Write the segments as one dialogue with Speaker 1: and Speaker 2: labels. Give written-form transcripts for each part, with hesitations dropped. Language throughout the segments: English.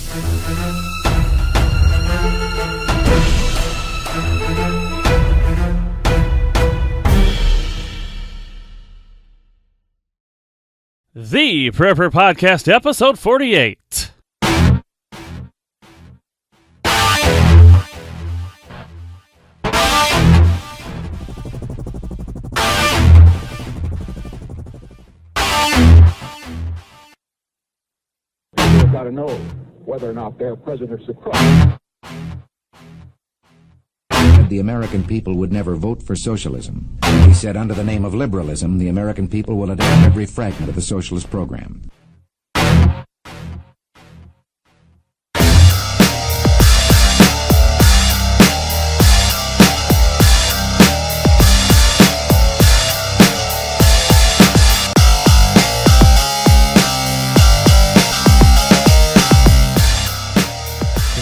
Speaker 1: The Prepper Podcast, episode 48.
Speaker 2: They've got to know whether or not their president's a crook.
Speaker 3: The American people would never vote for socialism. He said, under the name of liberalism, the American people will adopt every fragment of the socialist program.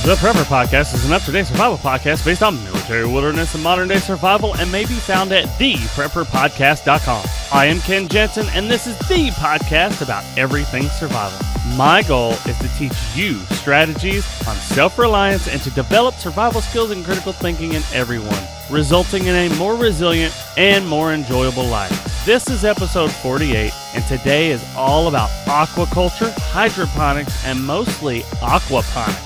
Speaker 1: The Prepper Podcast is an up-to-date survival podcast based on military, wilderness, and modern-day survival, and may be found at theprepperpodcast.com. I am Ken Jensen, and this is the podcast about everything survival. My goal is to teach you strategies on self-reliance and to develop survival skills and critical thinking in everyone, resulting in a more resilient and more enjoyable life. This is episode 48, and today is all about aquaculture, hydroponics, and mostly aquaponics,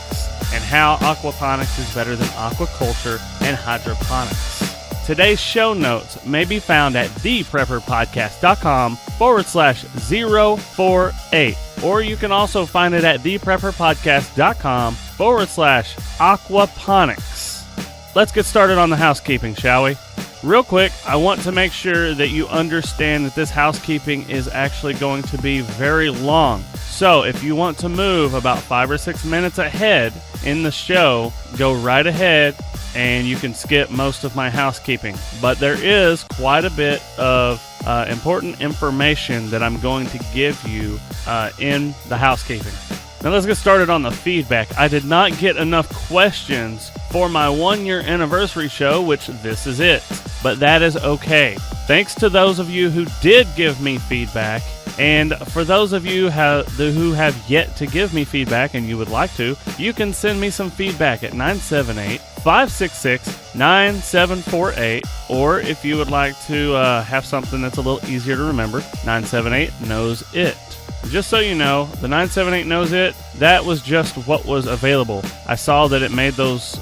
Speaker 1: and how aquaponics is better than aquaculture and hydroponics. Today's show notes may be found at theprepperpodcast.com/048, or you can also find it at theprepperpodcast.com/aquaponics. Let's get started on the housekeeping, shall we? Real quick, I want to make sure that you understand that this housekeeping is actually going to be very long. So if you want to move about 5 or 6 minutes ahead in the show, go right ahead and you can skip most of my housekeeping. But there is quite a bit of important information that I'm going to give you in the housekeeping. Now let's get started on the feedback. I did not get enough questions for my 1-year anniversary show, which this is it. But that is okay. Thanks to those of you who did give me feedback. And for those of you who have yet to give me feedback and you would like to, you can send me some feedback at 978-566-9748. Or if you would like to have something that's a little easier to remember, 978-KNOWS-IT. Just so you know, the 978 knows it. That was just what was available. I saw that it made those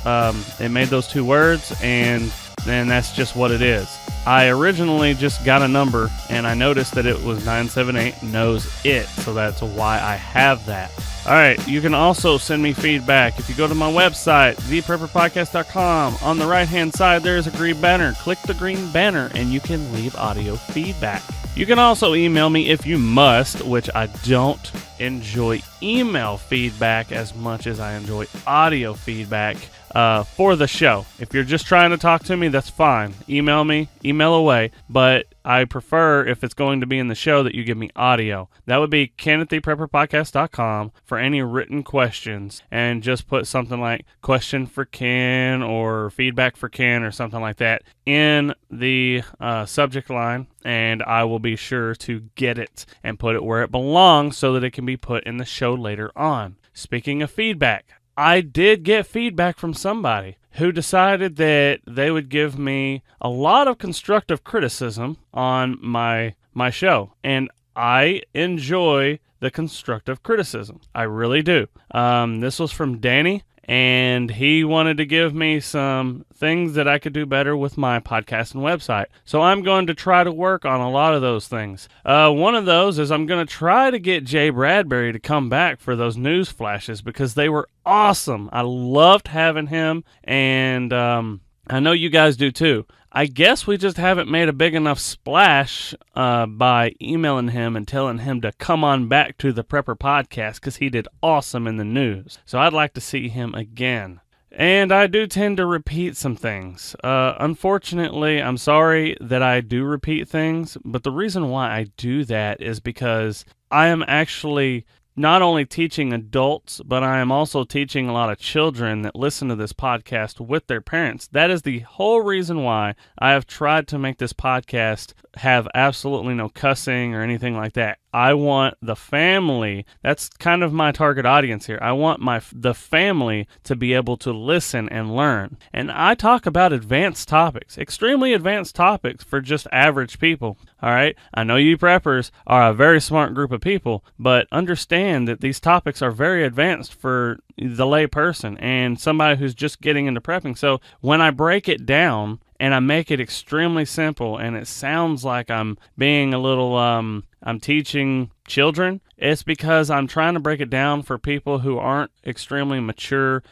Speaker 1: 2 words, and that's just what it is. I originally just got a number, and I noticed that it was 978 knows it, so that's why I have that. All right, you can also send me feedback. If you go to my website, theprepperpodcast.com, on the right-hand side, there is a green banner. Click the green banner, and you can leave audio feedback. You can also email me if you must, which I don't enjoy email feedback as much as I enjoy audio feedback for the show. If you're just trying to talk to me, that's fine. Email me, email away, but I prefer, if it's going to be in the show, that you give me audio. That would be ken@theprepperpodcast.com for any written questions, and just put something like question for Ken or feedback for Ken or something like that in the subject line, and I will be sure to get it and put it where it belongs so that it can be put in the show later on. Speaking of feedback, I did get feedback from somebody who decided that they would give me a lot of constructive criticism on my show. And I enjoy the constructive criticism. I really do. This was from Danny, and he wanted to give me some things that I could do better with my podcast and website. So I'm going to try to work on a lot of those things. One of those is I'm going to try to get Jay Bradbury to come back for those news flashes, because they were awesome. I loved having him, and I know you guys do too. I guess we just haven't made a big enough splash by emailing him and telling him to come on back to the Prepper Podcast, because he did awesome in the news. So I'd like to see him again. And I do tend to repeat some things. Unfortunately, I'm sorry that I do repeat things, but the reason why I do that is because I am actually not only teaching adults, but I am also teaching a lot of children that listen to this podcast with their parents. That is the whole reason why I have tried to make this podcast have absolutely no cussing or anything like that. I want the family. That's kind of my target audience here. I want the family to be able to listen and learn. And I talk about advanced topics, extremely advanced topics for just average people. All right? I know you preppers are a very smart group of people, but understand that these topics are very advanced for the lay person and somebody who's just getting into prepping. So when I break it down and I make it extremely simple and it sounds like I'm being a little, I'm teaching children, it's because I'm trying to break it down for people who aren't extremely mature,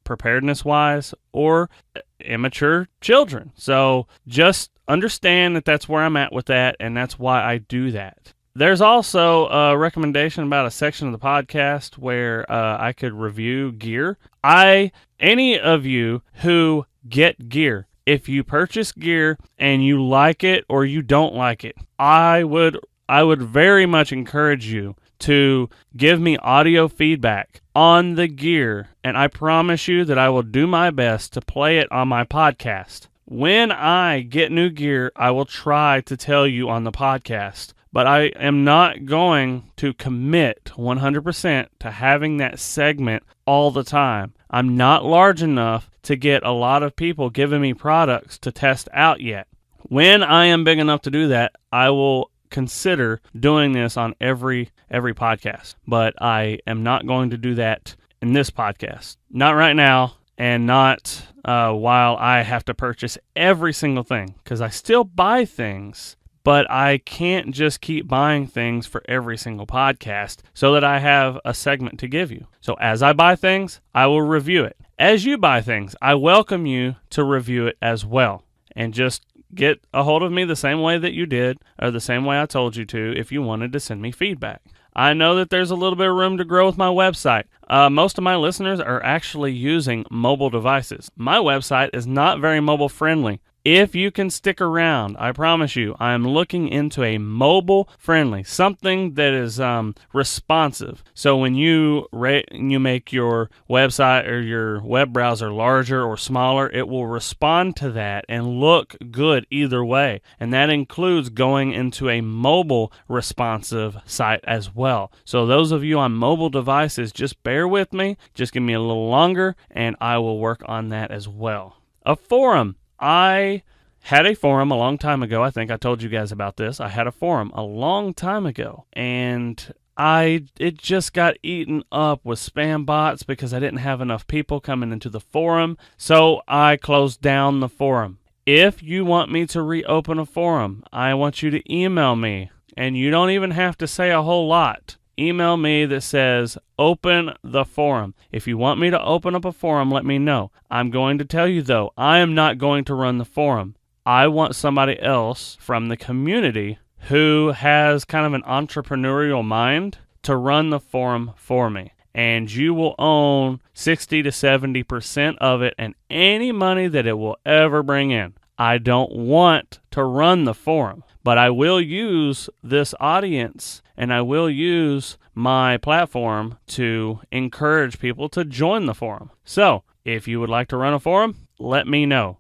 Speaker 1: preparedness-wise, or immature children. So just understand that that's where I'm at with that, and that's why I do that. There's also a recommendation about a section of the podcast where I could review gear. Any of you who get gear, if you purchase gear and you like it or you don't like it, I would very much encourage you to give me audio feedback on the gear, and I promise you that I will do my best to play it on my podcast. When I get new gear, I will try to tell you on the podcast, but I am not going to commit 100% to having that segment all the time. I'm not large enough to get a lot of people giving me products to test out yet. When I am big enough to do that, I will consider doing this on every podcast, but I am not going to do that in this podcast. Not right now, and not while I have to purchase every single thing, because I still buy things, but I can't just keep buying things for every single podcast so that I have a segment to give you. So as I buy things, I will review it. As you buy things, I welcome you to review it as well. And just get a hold of me the same way that you did, or the same way I told you to, if you wanted to send me feedback. I know that there's a little bit of room to grow with my website. Most of my listeners are actually using mobile devices. My website is not very mobile friendly. If you can stick around, I promise you, I am looking into a mobile friendly, something that is responsive. So when you make your website or your web browser larger or smaller, it will respond to that and look good either way. And that includes going into a mobile responsive site as well. So those of you on mobile devices, just bear with me, just give me a little longer, and I will work on that as well. A forum. I had a forum a long time ago. I think I told you guys about this. I had a forum a long time ago, and it just got eaten up with spam bots because I didn't have enough people coming into the forum, so I closed down the forum. If you want me to reopen a forum, I want you to email me, and you don't even have to say a whole lot. Email me that says, open the forum. If you want me to open up a forum, let me know. I'm going to tell you, though, I am not going to run the forum. I want somebody else from the community who has kind of an entrepreneurial mind to run the forum for me. And you will own 60 to 70% of it and any money that it will ever bring in. I don't want to run the forum, but I will use this audience and I will use my platform to encourage people to join the forum. So, if you would like to run a forum, let me know.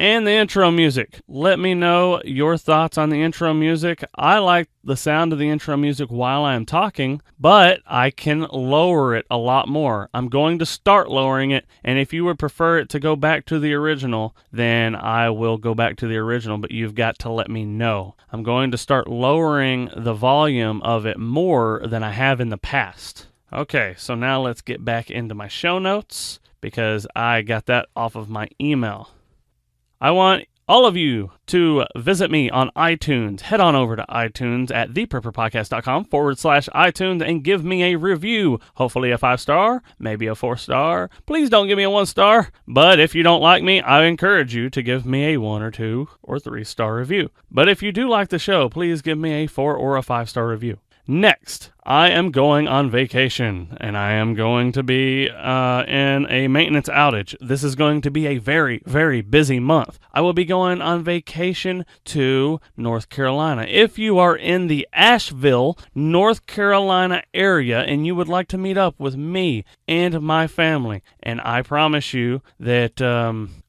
Speaker 1: And the intro music. Let me know your thoughts on the intro music. I like the sound of the intro music while I am talking, but I can lower it a lot more. I'm going to start lowering it, and if you would prefer it to go back to the original, then I will go back to the original, but you've got to let me know. I'm going to start lowering the volume of it more than I have in the past. Okay, so now let's get back into my show notes, because I got that off of my email. I want all of you to visit me on iTunes. Head on over to iTunes at theprepperpodcast.com/iTunes and give me a review. Hopefully a 5-star, maybe a 4-star. Please don't give me a 1-star. But if you don't like me, I encourage you to give me a 1 or 2 or 3-star review. But if you do like the show, please give me a 4 or a 5-star review. Next, I am going on vacation, and I am going to be in a maintenance outage. This is going to be a very, very busy month. I will be going on vacation to North Carolina. If you are in the Asheville, North Carolina area, and you would like to meet up with me and my family, and I promise you that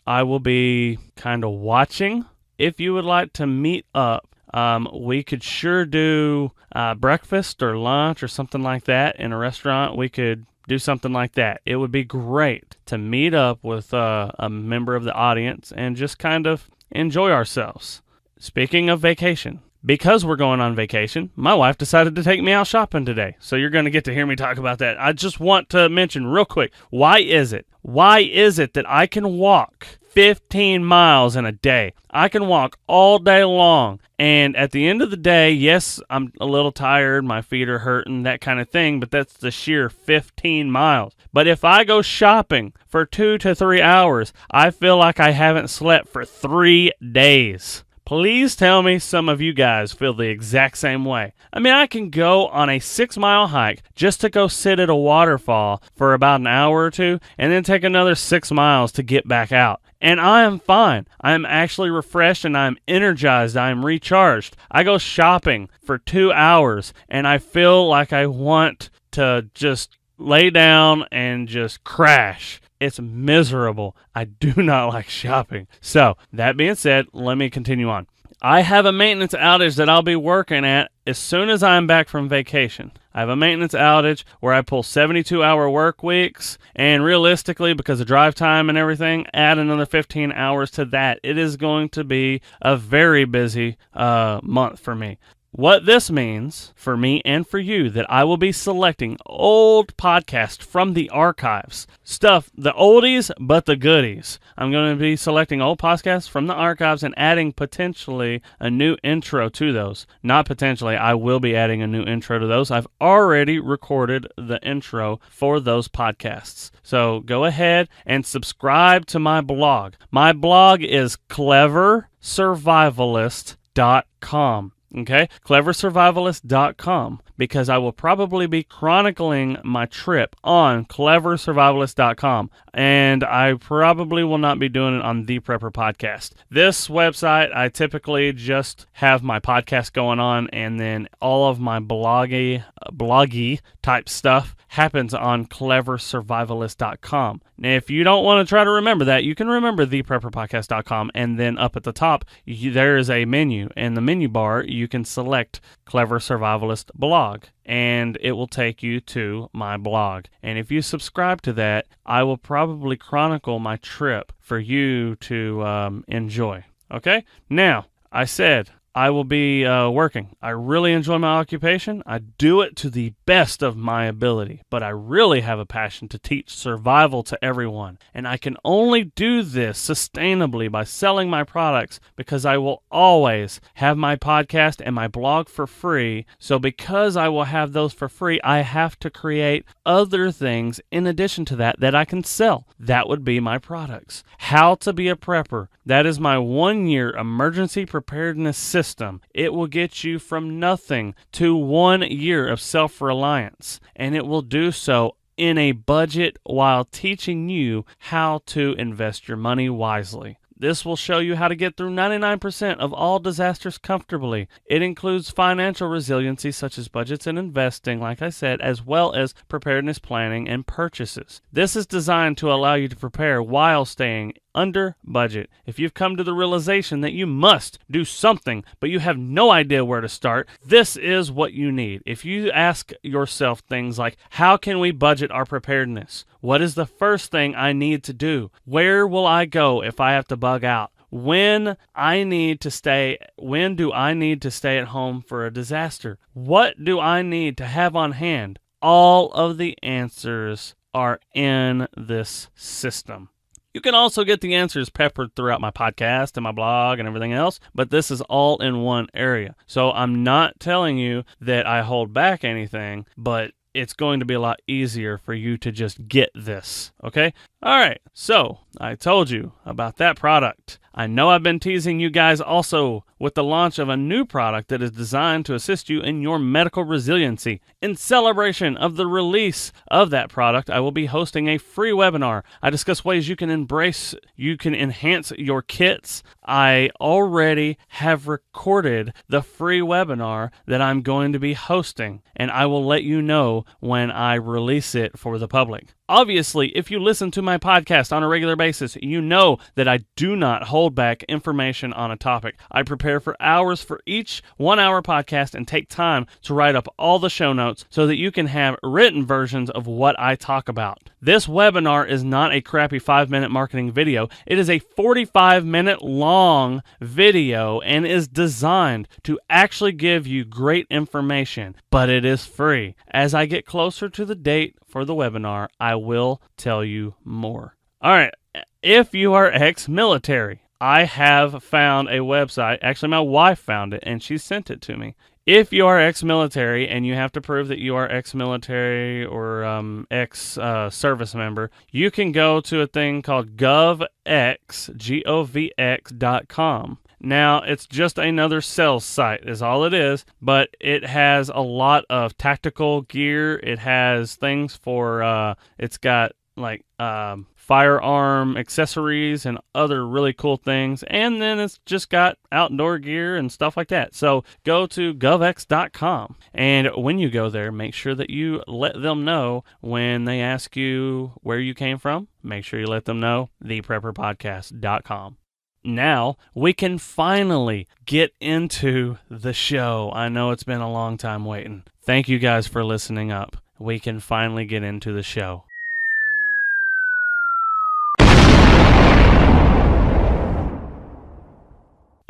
Speaker 1: I will be kind of watching. If you would like to meet up, We could sure do breakfast or lunch or something like that in a restaurant. We could do something like that. It would be great to meet up with a member of the audience and just kind of enjoy ourselves. Speaking of vacation, because we're going on vacation, my wife decided to take me out shopping today. So you're going to get to hear me talk about that. I just want to mention real quick, why is it that I can walk 15 miles in a day? I can walk all day long. And at the end of the day, yes, I'm a little tired, my feet are hurting, that kind of thing, but that's the sheer 15 miles. But if I go shopping for 2 to 3 hours, I feel like I haven't slept for 3 days. Please tell me some of you guys feel the exact same way. I mean, I can go on a 6-mile hike just to go sit at a waterfall for about an hour or two and then take another 6 miles to get back out. And I am fine. I am actually refreshed and I'm energized. I am recharged. I go shopping for 2 hours and I feel like I want to just lay down and just crash. It's miserable. I do not like shopping. So, that being said, let me continue on. I have a maintenance outage that I'll be working at as soon as I'm back from vacation. I have a maintenance outage where I pull 72-hour work weeks, and realistically, because of drive time and everything, add another 15 hours to that. It is going to be a very busy month for me. What this means for me and for you, that I will be selecting old podcasts from the archives. Stuff, the oldies, but the goodies. I'm going to be selecting old podcasts from the archives and adding potentially a new intro to those. Not potentially, I will be adding a new intro to those. I've already recorded the intro for those podcasts. So go ahead and subscribe to my blog. My blog is cleversurvivalist.com. Okay, cleversurvivalist.com, because I will probably be chronicling my trip on cleversurvivalist.com, and I probably will not be doing it on the Prepper Podcast. This website, I typically just have my podcast going on, and then all of my bloggy type stuff happens on cleversurvivalist.com. Now, if you don't want to try to remember that, you can remember theprepperpodcast.com, and then up at the top, there is a menu. In the menu bar, you can select Clever Survivalist blog, and it will take you to my blog. And if you subscribe to that, I will probably chronicle my trip for you to enjoy. Okay? Now, I said I will be working. I really enjoy my occupation. I do it to the best of my ability, but I really have a passion to teach survival to everyone. And I can only do this sustainably by selling my products, because I will always have my podcast and my blog for free. So because I will have those for free, I have to create other things in addition to that I can sell. That would be my products. How to be a prepper. That is my 1-year emergency preparedness system. It will get you from nothing to 1 year of self-reliance, and it will do so in a budget while teaching you how to invest your money wisely. This will show you how to get through 99% of all disasters comfortably. It includes financial resiliency such as budgets and investing, like I said, as well as preparedness planning and purchases. This is designed to allow you to prepare while staying under budget. If you've come to the realization that you must do something, but you have no idea where to start, this is what you need. If you ask yourself things like, how can we budget our preparedness? What is the first thing I need to do? Where will I go if I have to bug out? When do I need to stay at home for a disaster? What do I need to have on hand? All of the answers are in this system. You can also get the answers peppered throughout my podcast and my blog and everything else, but this is all in one area. So I'm not telling you that I hold back anything, but it's going to be a lot easier for you to just get this, okay? All right, so I told you about that product. I know I've been teasing you guys also with the launch of a new product that is designed to assist you in your medical resiliency. In celebration of the release of that product, I will be hosting a free webinar. I discuss ways you can enhance your kits. I already have recorded the free webinar that I'm going to be hosting, and I will let you know when I release it for the public. Obviously, if you listen to my podcast on a regular basis, you know that I do not hold back information on a topic. I prepare for hours for each 1 hour podcast and take time to write up all the show notes so that you can have written versions of what I talk about. This webinar is not a crappy 5-minute marketing video. It is a 45-minute long video and is designed to actually give you great information, but it is free. As I get closer to the date for the webinar, I will tell you more. All right, if you are ex-military, I have found a website. Actually, my wife found it, and she sent it to me. If you are ex-military and you have to prove that you are ex-military or ex-service member, you can go to a thing called govx.com. Now, it's just another sales site is all it is, but it has a lot of tactical gear. It has things for, it's got like firearm accessories and other really cool things. And then it's just got outdoor gear and stuff like that. So go to govx.com. And when you go there, make sure that you let them know when they ask you where you came from. Make sure you let them know theprepperpodcast.com. Now we can finally get into the show. I know it's been a long time waiting. Thank you guys for listening up. We can finally get into the show.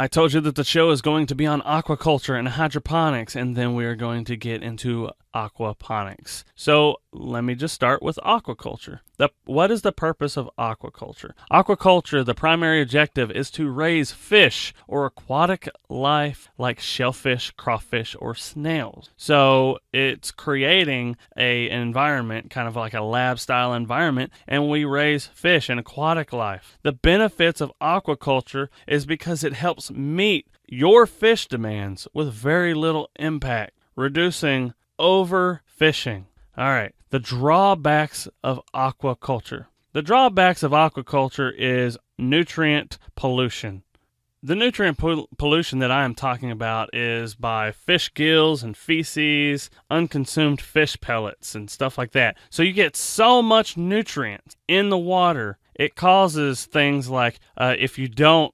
Speaker 1: I told you that the show is going to be on aquaculture and hydroponics, and then we are going to get into aquaponics. So let me just start with aquaculture. What is the purpose of aquaculture? Aquaculture, the primary objective is to raise fish or aquatic life like shellfish, crawfish, or snails. So it's creating an environment, kind of like a lab-style environment, and we raise fish and aquatic life. The benefits of aquaculture is because it helps meet your fish demands with very little impact, reducing overfishing. All right, the drawbacks of aquaculture. The drawbacks of aquaculture is nutrient pollution. The nutrient pollution that I am talking about is by fish gills and feces, unconsumed fish pellets, and stuff like that. So you get so much nutrients in the water, it causes things like if you don't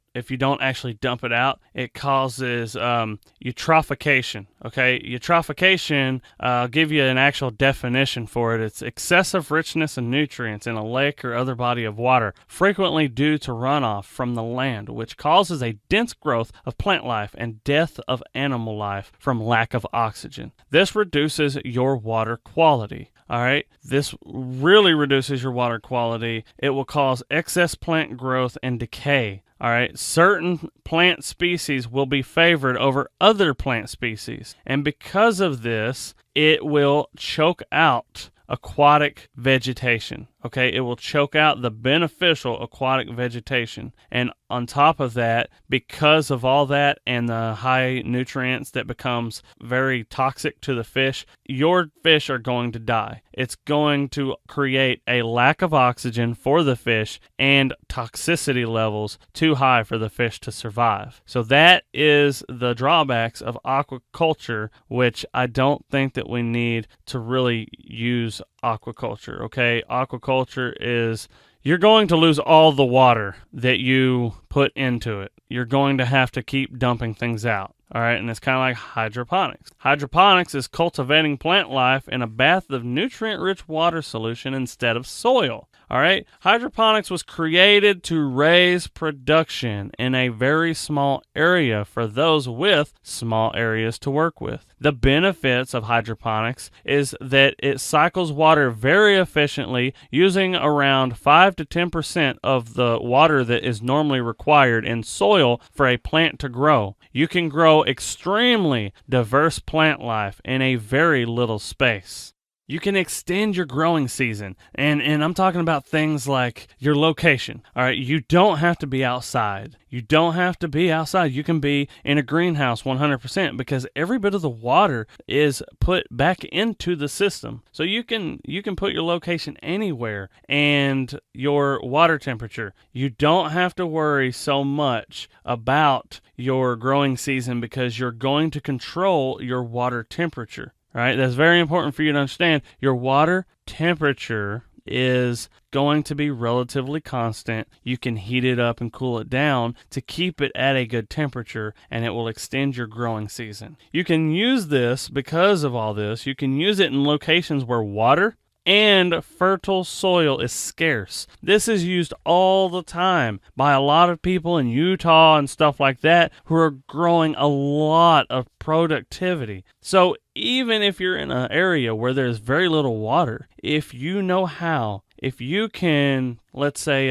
Speaker 1: actually dump it out, it causes eutrophication. Okay, eutrophication, I'll give you an actual definition for it. It's excessive richness in nutrients in a lake or other body of water, frequently due to runoff from the land, which causes a dense growth of plant life and death of animal life from lack of oxygen. This reduces your water quality. All right, this really reduces your water quality. It will cause excess plant growth and decay. All right, certain plant species will be favored over other plant species. And because of this, it will choke out aquatic vegetation. Okay, it will choke out the beneficial aquatic vegetation. And on top of that, because of all that and the high nutrients that becomes very toxic to the fish, your fish are going to die. It's going to create a lack of oxygen for the fish and toxicity levels too high for the fish to survive. So that is the drawbacks of aquaculture, which I don't think that we need to really use aquaculture. Okay, aquaculture is, you're going to lose all the water that you put into it. You're going to have to keep dumping things out. All right, and it's kind of like hydroponics. Hydroponics is cultivating plant life in a bath of nutrient-rich water solution instead of soil. All right, hydroponics was created to raise production in a very small area for those with small areas to work with. The benefits of hydroponics is that it cycles water very efficiently, using around 5 to 10% of the water that is normally required in soil for a plant to grow. You can grow extremely diverse plant life in a very little space. You can extend your growing season, and I'm talking about things like your location. All right, you don't have to be outside. You don't have to be outside. You can be in a greenhouse 100% because every bit of the water is put back into the system. So you can put your location anywhere, and your water temperature. You don't have to worry so much about your growing season because you're going to control your water temperature. All right, that's very important for you to understand. Your water temperature is going to be relatively constant. You can heat it up and cool it down to keep it at a good temperature, and it will extend your growing season. You can use this because of all this. You can use it in locations where water and fertile soil is scarce. This is used all the time by a lot of people in Utah and stuff like that who are growing a lot of productivity. So even if you're in an area where there's very little water, if you know how, if you can, let's say,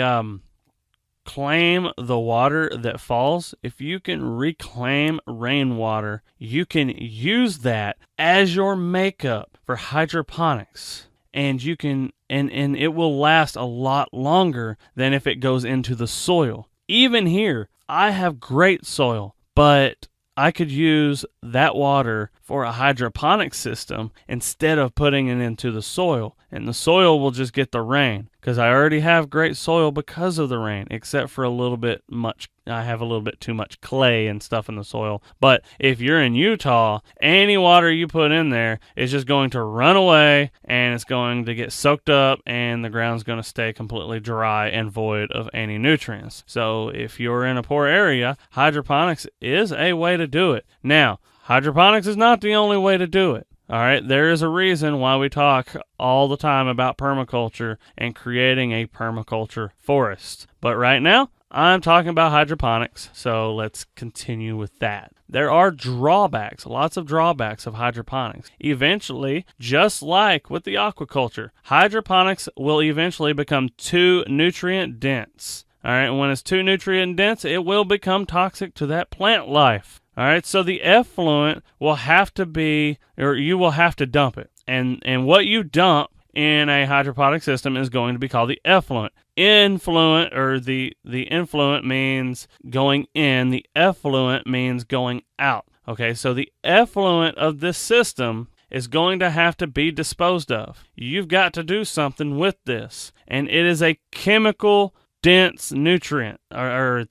Speaker 1: claim the water that falls, if you can reclaim rainwater, you can use that as your makeup for hydroponics. And you can, and it will last a lot longer than if it goes into the soil. Even here, I have great soil, but I could use that water for a hydroponic system instead of putting it into the soil. And the soil will just get the rain because I already have great soil because of the rain, except for I have a little bit too much clay and stuff in the soil. But if you're in Utah, any water you put in there is just going to run away and it's going to get soaked up and the ground's going to stay completely dry and void of any nutrients. So if you're in a poor area, hydroponics is a way to do it. Now, hydroponics is not the only way to do it. All right, there is a reason why we talk all the time about permaculture and creating a permaculture forest. But right now, I'm talking about hydroponics, so let's continue with that. There are drawbacks, lots of drawbacks of hydroponics. Eventually, just like with the aquaculture, hydroponics will eventually become too nutrient dense. All right, and when it's too nutrient dense, it will become toxic to that plant life. All right, so the effluent will have to be, or you will have to dump it. And what you dump in a hydroponic system is going to be called the effluent. Influent, or the influent means going in, the effluent means going out. Okay, so the effluent of this system is going to have to be disposed of. You've got to do something with this, and it is a chemical dense nutrient, or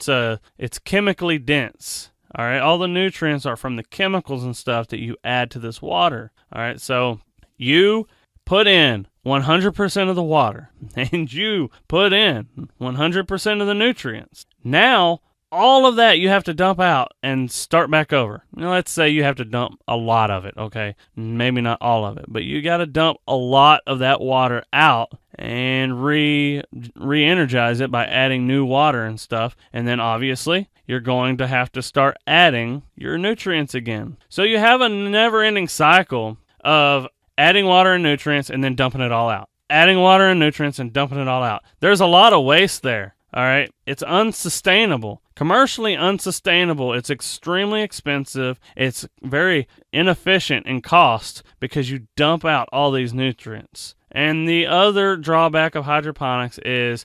Speaker 1: it's chemically dense. All right, all the nutrients are from the chemicals and stuff that you add to this water. All right, so you put in 100% of the water, and you put in 100% of the nutrients. Now, all of that you have to dump out and start back over. Now, let's say you have to dump a lot of it, okay? Maybe not all of it, but you got to dump a lot of that water out and re-energize it by adding new water and stuff. And then obviously, you're going to have to start adding your nutrients again. So you have a never-ending cycle of adding water and nutrients and then dumping it all out. Adding water and nutrients and dumping it all out. There's a lot of waste there, all right? It's unsustainable. Commercially unsustainable. It's extremely expensive. It's very inefficient in cost because you dump out all these nutrients. And the other drawback of hydroponics is,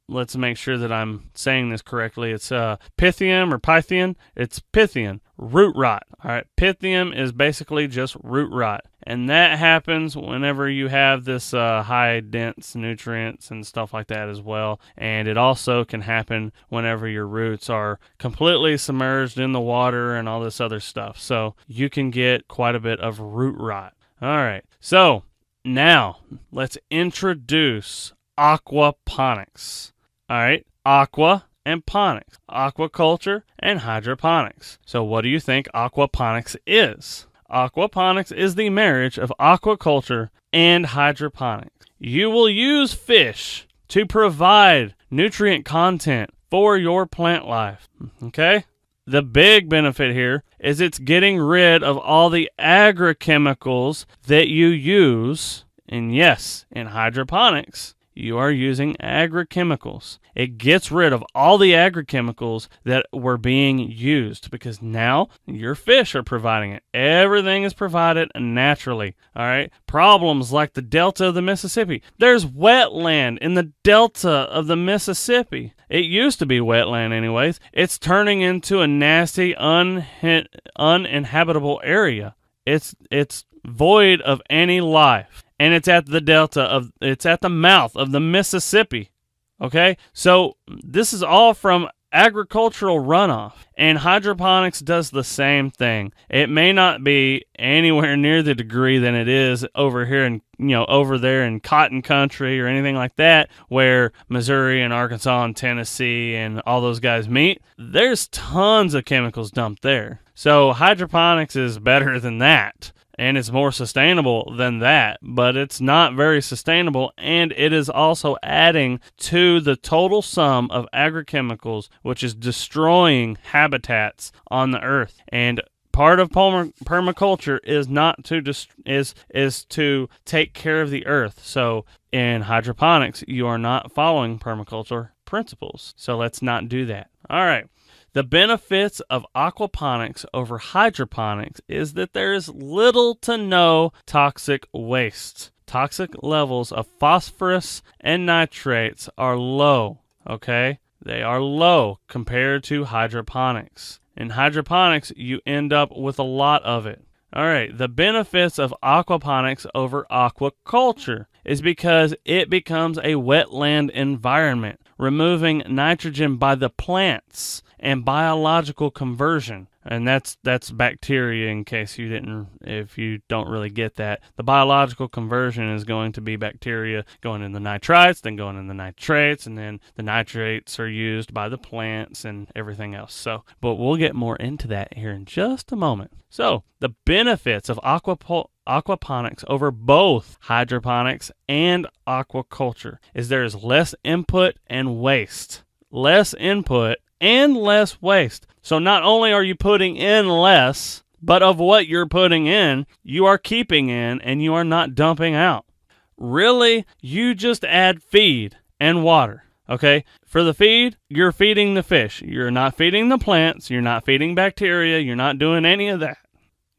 Speaker 1: let's make sure that I'm saying this correctly. It's Pythium or Pythian. It's Pythian, root rot. All right, Pythium is basically just root rot. And that happens whenever you have this high dense nutrients and stuff like that as well. And it also can happen whenever your roots are completely submerged in the water and all this other stuff. So you can get quite a bit of root rot. All right, so now, let's introduce aquaponics. All right, aqua and ponics, aquaculture and hydroponics. So what do you think aquaponics is? Aquaponics is the marriage of aquaculture and hydroponics. You will use fish to provide nutrient content for your plant life, okay? The big benefit here is it's getting rid of all the agrochemicals that you use. And yes, in hydroponics, you are using agrochemicals. It gets rid of all the agrochemicals that were being used because now your fish are providing it. Everything is provided naturally. All right. Problems like the delta of the Mississippi. There's wetland in the delta of the Mississippi. It used to be wetland anyways. It's turning into a nasty, uninhabitable area. It's void of any life. And it's at the it's at the mouth of the Mississippi. Okay? So this is all from agricultural runoff. And hydroponics does the same thing. It may not be anywhere near the degree than it is over here in, over there in cotton country or anything like that, where Missouri and Arkansas and Tennessee and all those guys meet. There's tons of chemicals dumped there. So hydroponics is better than that. And it's more sustainable than that, but it's not very sustainable, and it is also adding to the total sum of agrochemicals, which is destroying habitats on the earth. And part of permaculture is not to is to take care of the earth. So in hydroponics, you are not following permaculture principles. So let's not do that. All right. The benefits of aquaponics over hydroponics is that there is little to no toxic waste. Toxic levels of phosphorus and nitrates are low, okay? They are low compared to hydroponics. In hydroponics, you end up with a lot of it. All right, the benefits of aquaponics over aquaculture is because it becomes a wetland environment, removing nitrogen by the plants and biological conversion. And that's bacteria, in case if you don't really get that. The biological conversion is going to be bacteria going in the nitrites, then going in the nitrates, and then the nitrates are used by the plants and everything else. But we'll get more into that here in just a moment. So, the benefits of aquaponics over both hydroponics and aquaculture is there is less input and waste. Less input and less waste. So not only are you putting in less, but of what you're putting in, you are keeping in and you are not dumping out. Really, you just add feed and water, okay? For the feed, you're feeding the fish. You're not feeding the plants. You're not feeding bacteria. You're not doing any of that.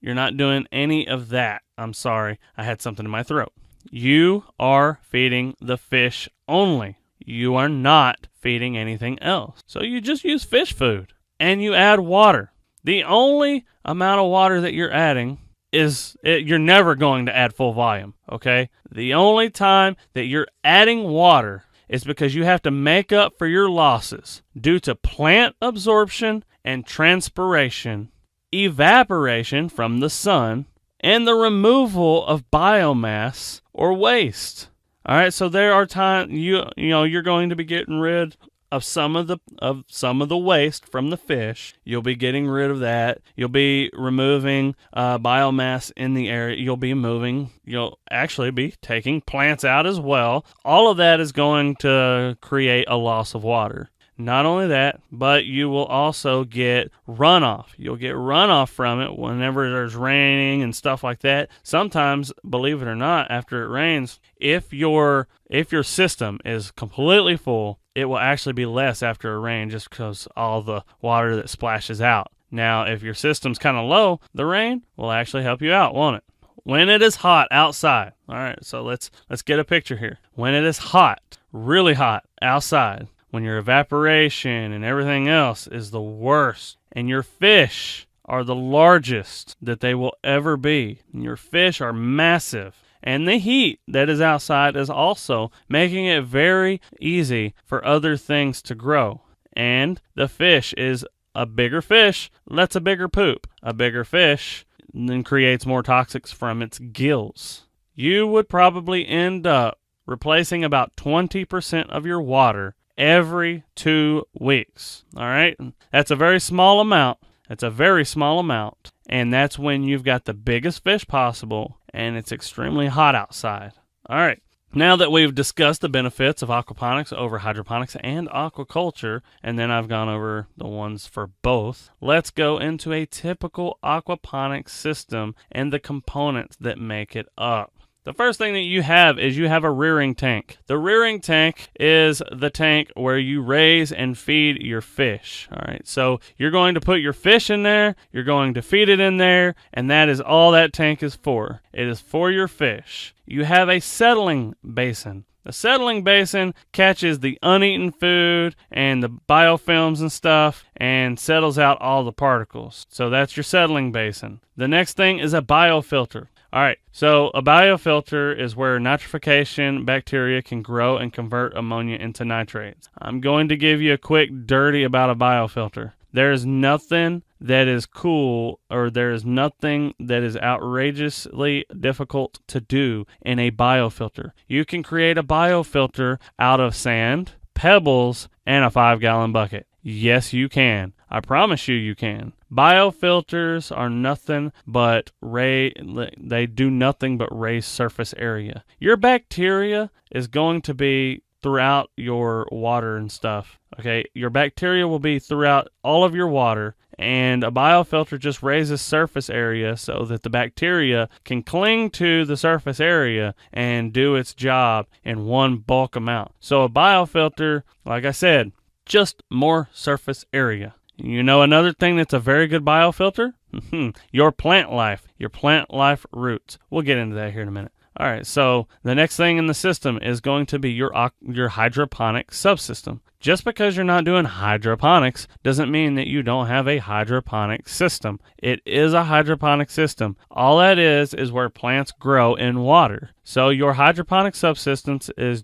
Speaker 1: You're not doing any of that. I'm sorry. I had something in my throat. You are feeding the fish only. You are not feeding anything else. So you just use fish food and you add water. The only amount of water that you're adding you're never going to add full volume, okay? The only time that you're adding water is because you have to make up for your losses due to plant absorption and transpiration, evaporation from the sun, and the removal of biomass or waste. All right, so there are times you're going to be getting rid of some of the waste from the fish. You'll be getting rid of that. You'll be removing biomass in the area. You'll actually be taking plants out as well. All of that is going to create a loss of water. Not only that, but you will also get runoff. You'll get runoff from it whenever there's raining and stuff like that. Sometimes, believe it or not, after it rains, if your system is completely full, it will actually be less after a rain just because all the water that splashes out. Now, if your system's kind of low, the rain will actually help you out, won't it? When it is hot outside. All right, so let's get a picture here. When it is hot, really hot outside, when your evaporation and everything else is the worst, and your fish are the largest that they will ever be, and your fish are massive, and the heat that is outside is also making it very easy for other things to grow. And the fish is a bigger fish, lets a bigger poop. A bigger fish then creates more toxics from its gills. You would probably end up replacing about 20% of your water every 2 weeks. All right? That's a very small amount. And that's when you've got the biggest fish possible and it's extremely hot outside. All right. Now that we've discussed the benefits of aquaponics over hydroponics and aquaculture, and then I've gone over the ones for both, let's go into a typical aquaponics system and the components that make it up. The first thing that you have is you have a rearing tank. The rearing tank is the tank where you raise and feed your fish. All right, so you're going to put your fish in there, you're going to feed it in there, and that is all that tank is for. It is for your fish. You have a settling basin. The settling basin catches the uneaten food and the biofilms and stuff and settles out all the particles. So that's your settling basin. The next thing is a biofilter. All right, so a biofilter is where nitrification bacteria can grow and convert ammonia into nitrates. I'm going to give you a quick dirty about a biofilter. There is nothing that is cool, or there is nothing that is outrageously difficult to do in a biofilter. You can create a biofilter out of sand, pebbles, and a 5-gallon bucket. Yes, you can. I promise you can. Biofilters are nothing but they do nothing but raise surface area. Your bacteria is going to be throughout your water and stuff. Okay, your bacteria will be throughout all of your water, and a biofilter just raises surface area so that the bacteria can cling to the surface area and do its job in one bulk amount. So a biofilter, like I said, just more surface area. You know another thing that's a very good biofilter? Your plant life roots. We'll get into that here in a minute. All right, so the next thing in the system is going to be your hydroponic subsystem. Just because you're not doing hydroponics doesn't mean that you don't have a hydroponic system. It is a hydroponic system. All that is where plants grow in water. So your hydroponic system is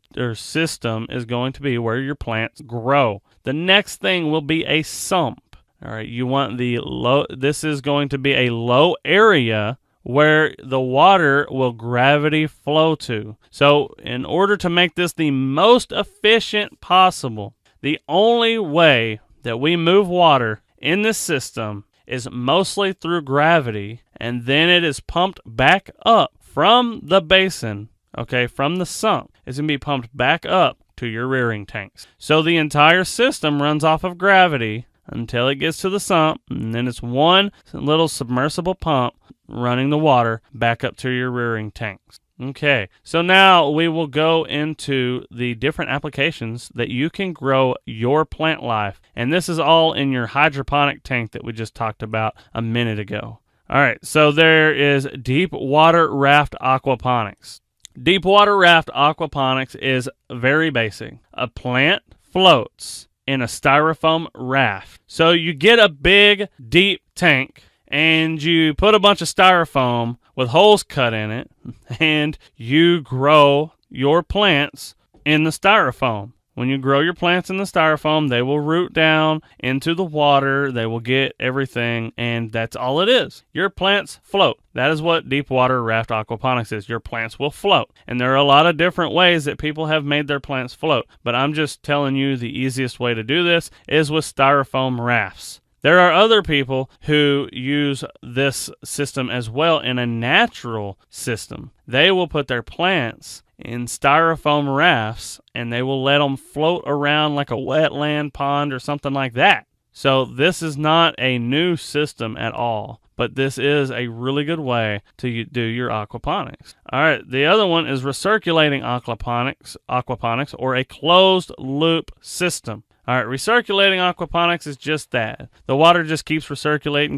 Speaker 1: going to be where your plants grow. The next thing will be a sump. All right, you want this is going to be a low area where the water will gravity flow to. So in order to make this the most efficient possible, the only way that we move water in this system is mostly through gravity, and then it is pumped back up from the basin, okay, from the sump. It's going to be pumped back up to your rearing tanks. So the entire system runs off of gravity until it gets to the sump, and then it's one little submersible pump running the water back up to your rearing tanks. Okay, so now we will go into the different applications that you can grow your plant life, and this is all in your hydroponic tank that we just talked about a minute ago. All right, so there is deep water raft aquaponics. Deep water raft aquaponics is very basic. A plant floats in a styrofoam raft. So you get a big, deep tank, and you put a bunch of styrofoam with holes cut in it, and you grow your plants in the styrofoam. When you grow your plants in the styrofoam, they will root down into the water, they will get everything, and that's all it is. Your plants float. That is what deep water raft aquaponics is. Your plants will float. And there are a lot of different ways that people have made their plants float, but I'm just telling you the easiest way to do this is with styrofoam rafts. There are other people who use this system as well in a natural system. They will put their plants in styrofoam rafts, and they will let them float around like a wetland pond or something like that. So this is not a new system at all, but this is a really good way to do your aquaponics. All right, the other one is recirculating aquaponics, or a closed loop system. All right, recirculating aquaponics is just that. The water just keeps recirculating,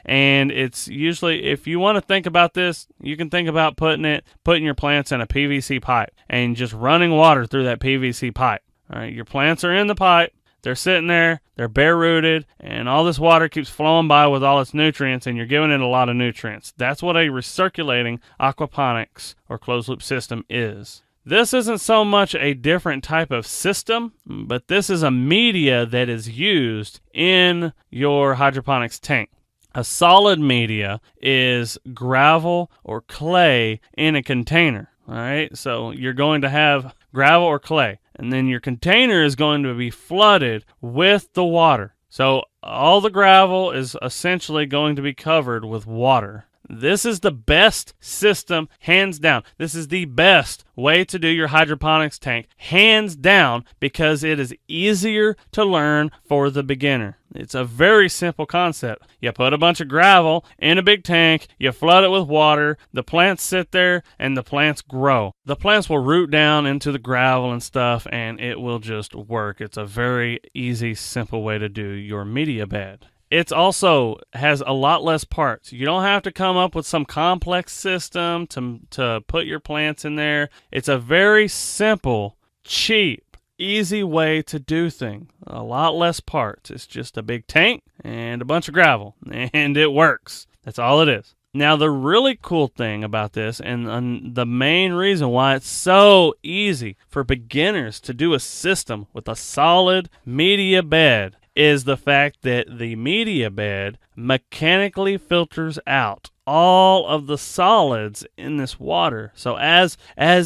Speaker 1: and it's usually, if you want to think about this, you can think about putting your plants in a PVC pipe and just running water through that PVC pipe. All right, your plants are in the pipe, they're sitting there, they're bare rooted, and all this water keeps flowing by with all its nutrients, and you're giving it a lot of nutrients. That's what a recirculating aquaponics or closed loop system is. This isn't so much a different type of system, but this is a media that is used in your hydroponics tank. A solid media is gravel or clay in a container. All right, so you're going to have gravel or clay, and then your container is going to be flooded with the water. So all the gravel is essentially going to be covered with water. This is the best system, hands down. This is the best way to do your hydroponics tank, hands down, because it is easier to learn for the beginner. It's a very simple concept. You put a bunch of gravel in a big tank, you flood it with water, the plants sit there, and the plants grow. The plants will root down into the gravel and stuff, and it will just work. It's a very easy, simple way to do your media bed. It also has a lot less parts. You don't have to come up with some complex system to put your plants in there. It's a very simple, cheap, easy way to do things. A lot less parts. It's just a big tank and a bunch of gravel, and it works. That's all it is. Now, the really cool thing about this, and the main reason why it's so easy for beginners to do a system with a solid media bed, is the fact that the media bed mechanically filters out all of the solids in this water. So as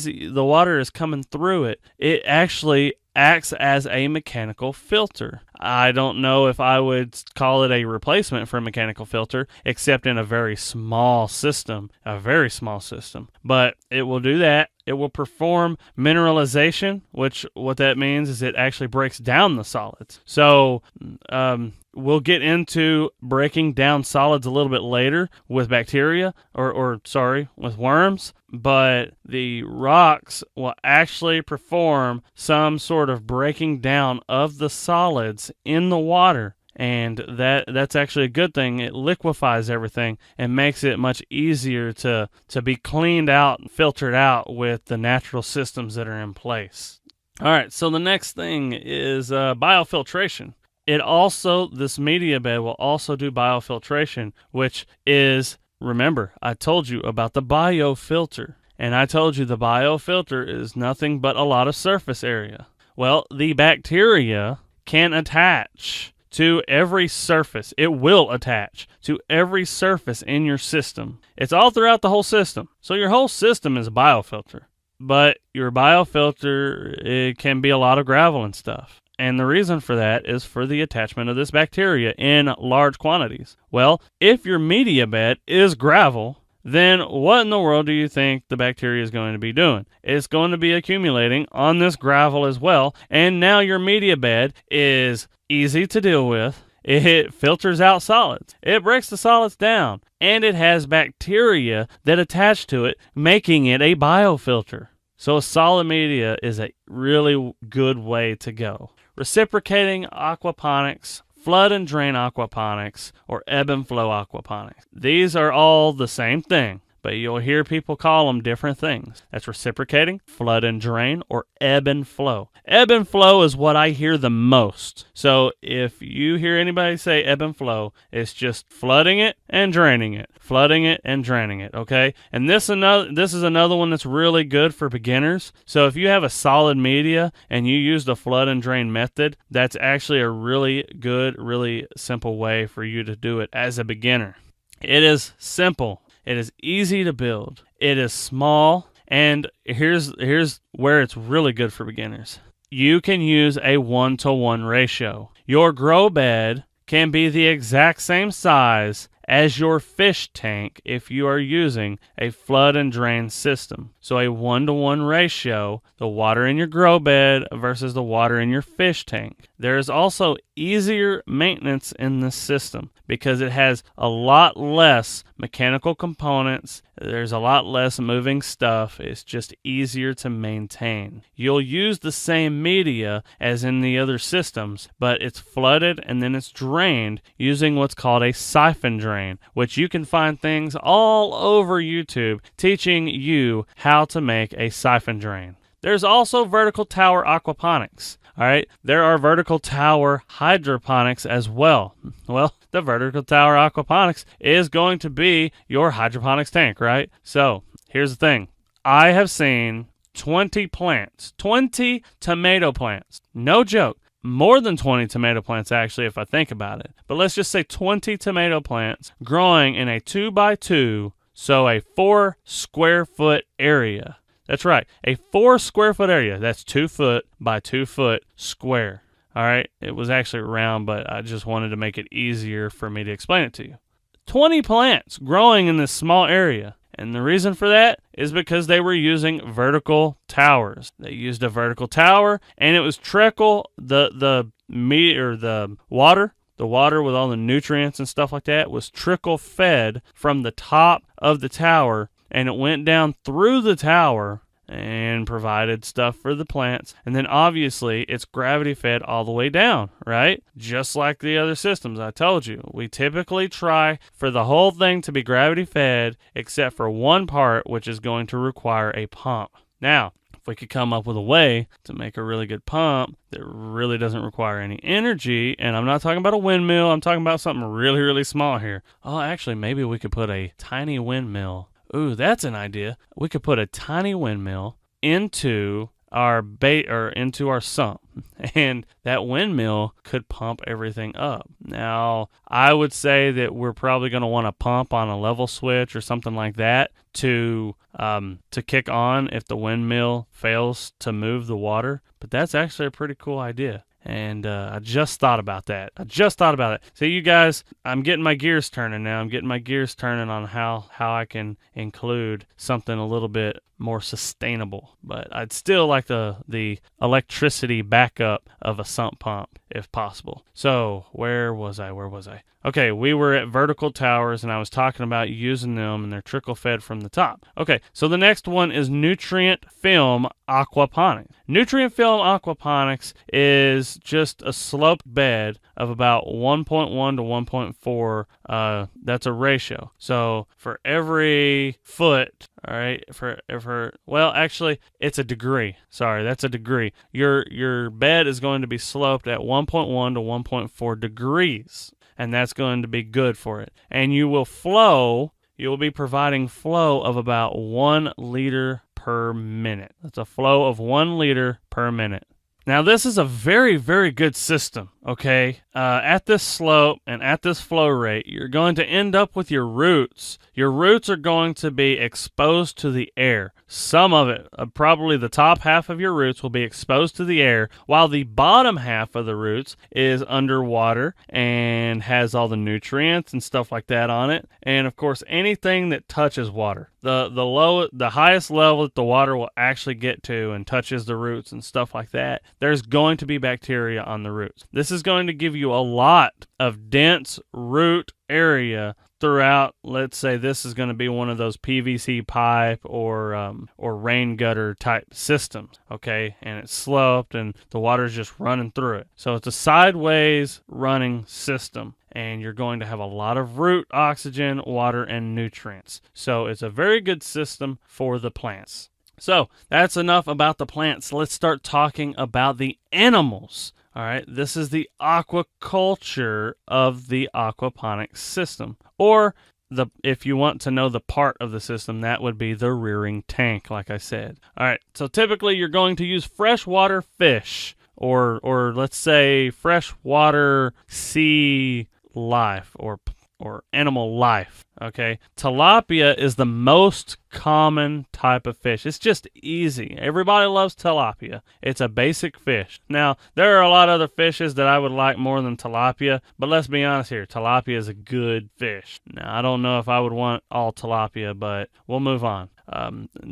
Speaker 1: the water is coming through it, it actually acts as a mechanical filter. I don't know if I would call it a replacement for a mechanical filter, except in a very small system, but it will do that. It will perform mineralization, which what that means is it actually breaks down the solids. So we'll get into breaking down solids a little bit later with bacteria, with worms, but the rocks will actually perform some sort of breaking down of the solids in the water. And that's actually a good thing. It liquefies everything and makes it much easier to be cleaned out and filtered out with the natural systems that are in place. All right, so the next thing is biofiltration. This media bed will also do biofiltration, which is, remember, I told you about the biofilter. And I told you the biofilter is nothing but a lot of surface area. Well, the bacteria can attach to every surface. It will attach to every surface in your system. It's all throughout the whole system. So your whole system is a biofilter. But your biofilter, it can be a lot of gravel and stuff. And the reason for that is for the attachment of this bacteria in large quantities. Well, if your media bed is gravel, then what in the world do you think the bacteria is going to be doing? It's going to be accumulating on this gravel as well. And now your media bed is easy to deal with. It filters out solids. It breaks the solids down. And it has bacteria that attach to it, making it a biofilter. So a solid media is a really good way to go. Reciprocating aquaponics, flood and drain aquaponics, or ebb and flow aquaponics. These are all the same thing, but you'll hear people call them different things. That's reciprocating, flood and drain, or ebb and flow. Ebb and flow is what I hear the most. So if you hear anybody say ebb and flow, it's just flooding it and draining it. Flooding it and draining it, okay? And this is another one that's really good for beginners. So if you have a solid media and you use the flood and drain method, that's actually a really good, really simple way for you to do it as a beginner. It is simple. It is easy to build. It is small. And here's where it's really good for beginners. You can use a 1-to-1 ratio. Your grow bed can be the exact same size as your fish tank if you are using a flood and drain system. So a 1-to-1 ratio, the water in your grow bed versus the water in your fish tank. There is also easier maintenance in this system because it has a lot less mechanical components. There's a lot less moving stuff. It's just easier to maintain. You'll use the same media as in the other systems, but it's flooded and then it's drained using what's called a siphon drain, which you can find things all over YouTube teaching you how to make a siphon drain. There's also vertical tower aquaponics. All right, there are vertical tower hydroponics as well. Well, the vertical tower aquaponics is going to be your hydroponics tank, right? So here's the thing. I have seen 20 plants, 20 tomato plants. No joke. More than 20 tomato plants, actually, if I think about it. But let's just say 20 tomato plants growing in a 2x2, so a 4 square foot area. That's right, a 4 square foot area. That's 2 foot by 2 foot square. All right, it was actually round, but I just wanted to make it easier for me to explain it to you. 20 plants growing in this small area. And the reason for that is because they were using vertical towers. They used a vertical tower, and it was the water with all the nutrients and stuff like that was trickle fed from the top of the tower, and it went down through the tower and provided stuff for the plants. And then obviously it's gravity fed all the way down, right? Just like the other systems I told you. We typically try for the whole thing to be gravity fed except for one part, which is going to require a pump. Now, If we could come up with a way to make a really good pump that really doesn't require any energy, and I'm not talking about a windmill, I'm talking about something really, really small here. Oh, actually, maybe we could put a tiny windmill. Ooh, that's an idea. We could put a tiny windmill into our bait or into our sump, and that windmill could pump everything up. Now, I would say that we're probably going to want to pump on a level switch or something like that to kick on if the windmill fails to move the water. But that's actually a pretty cool idea. And I just thought about that. So you guys, I'm getting my gears turning now. I'm getting my gears turning on how I can include something a little bit more sustainable. But I'd still like the electricity backup of a sump pump if possible. So where was I? Okay, we were at vertical towers, and I was talking about using them, and they're trickle fed from the top. Okay, so the next one is nutrient film aquaponics. Nutrient film aquaponics is just a sloped bed of about 1.1 to 1.4. That's a ratio. So for every foot, all right, actually, it's a degree. Sorry, that's a degree. Your bed is going to be sloped at 1.1 to 1.4 degrees. And that's going to be good for it. And you will be providing flow of about 1 liter per minute. That's a flow of 1 liter per minute. Now, this is a very, very good system, okay? At this slope and at this flow rate, you're going to end up with your roots. Your roots are going to be exposed to the air. Some of it, probably the top half of your roots will be exposed to the air, while the bottom half of the roots is underwater and has all the nutrients and stuff like that on it. And, of course, anything that touches water. The highest level that the water will actually get to and touches the roots and stuff like that, there's going to be bacteria on the roots. This is going to give you a lot of dense root area throughout. Let's say this is going to be one of those PVC pipe or rain gutter type systems, okay? And it's sloped and the water's just running through it. So it's a sideways running system. And you're going to have a lot of root oxygen, water, and nutrients. So it's a very good system for the plants. So that's enough about the plants. Let's start talking about the animals. All right, this is the aquaculture of the aquaponics system. Or if you want to know the part of the system, that would be the rearing tank, like I said. All right, so typically you're going to use freshwater fish or let's say freshwater sea life or animal life, okay? Tilapia is the most common type of fish. It's just easy. Everybody loves tilapia. It's a basic fish. Now, there are a lot of other fishes that I would like more than tilapia, but let's be honest here. Tilapia is a good fish. Now, I don't know if I would want all tilapia, but we'll move on.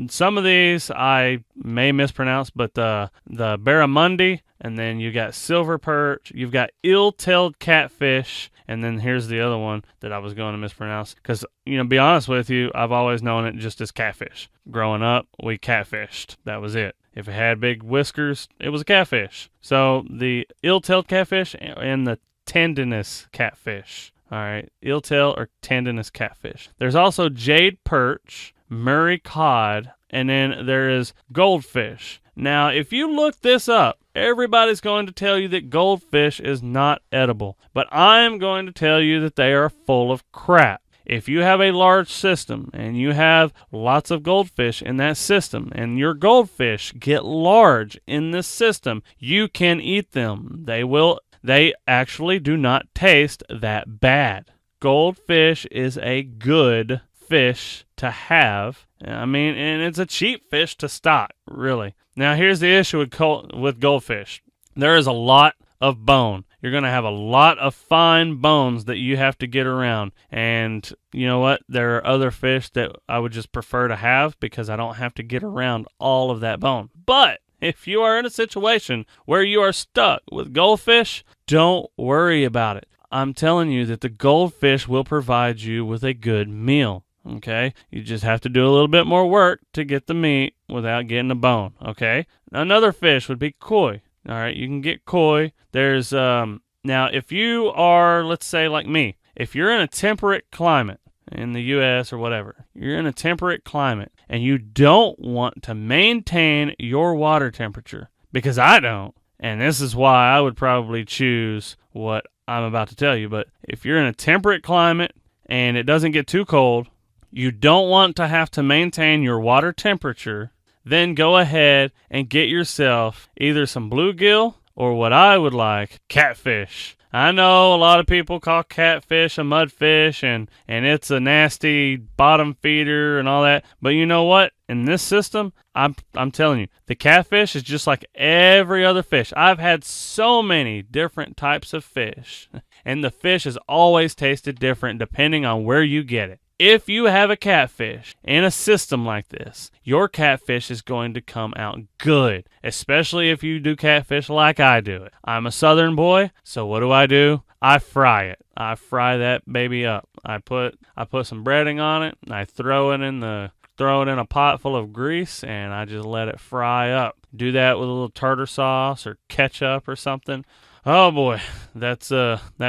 Speaker 1: Some of these I may mispronounce, but the barramundi, and then you got silver perch, you've got ill-tailed catfish, and then here's the other one that I was going to mispronounce. Because, be honest with you, I've always known it just as catfish. Growing up, we catfished. That was it. If it had big whiskers, it was a catfish. So the ill-tailed catfish and the tendinous catfish. All right, ill-tailed or tendinous catfish. There's also jade perch, Murray cod, and then there is goldfish. Now, if you look this up, everybody's going to tell you that goldfish is not edible. But I am going to tell you that they are full of crap. If you have a large system and you have lots of goldfish in that system and your goldfish get large in this system, you can eat them. They actually do not taste that bad. Goldfish is a good fish to have. I mean, and it's a cheap fish to stock, really. Now, here's the issue with goldfish. There is a lot of bone. You're going to have a lot of fine bones that you have to get around. And you know what? There are other fish that I would just prefer to have because I don't have to get around all of that bone. But if you are in a situation where you are stuck with goldfish, don't worry about it. I'm telling you that the goldfish will provide you with a good meal. Okay, you just have to do a little bit more work to get the meat without getting a bone. Okay, another fish would be koi. All right, you can get koi. There's now if you are, let's say like me, if you're in a temperate climate in the U.S. or whatever, you're in a temperate climate and you don't want to maintain your water temperature, because I don't, and this is why I would probably choose what I'm about to tell you, but if you're in a temperate climate and it doesn't get too cold, you don't want to have to maintain your water temperature, then go ahead and get yourself either some bluegill or what I would like, catfish. I know a lot of people call catfish a mudfish and it's a nasty bottom feeder and all that. But you know what? In this system, I'm telling you, the catfish is just like every other fish. I've had so many different types of fish, and the fish has always tasted different depending on where you get it. If you have a catfish in a system like this, your catfish is going to come out good, especially if you do catfish like I do it. I'm a southern boy, so what do? I fry it. I fry that baby up. I put some breading on it, and I throw it in a pot full of grease, and I just let it fry up. Do that with a little tartar sauce or ketchup or something. Oh boy, that's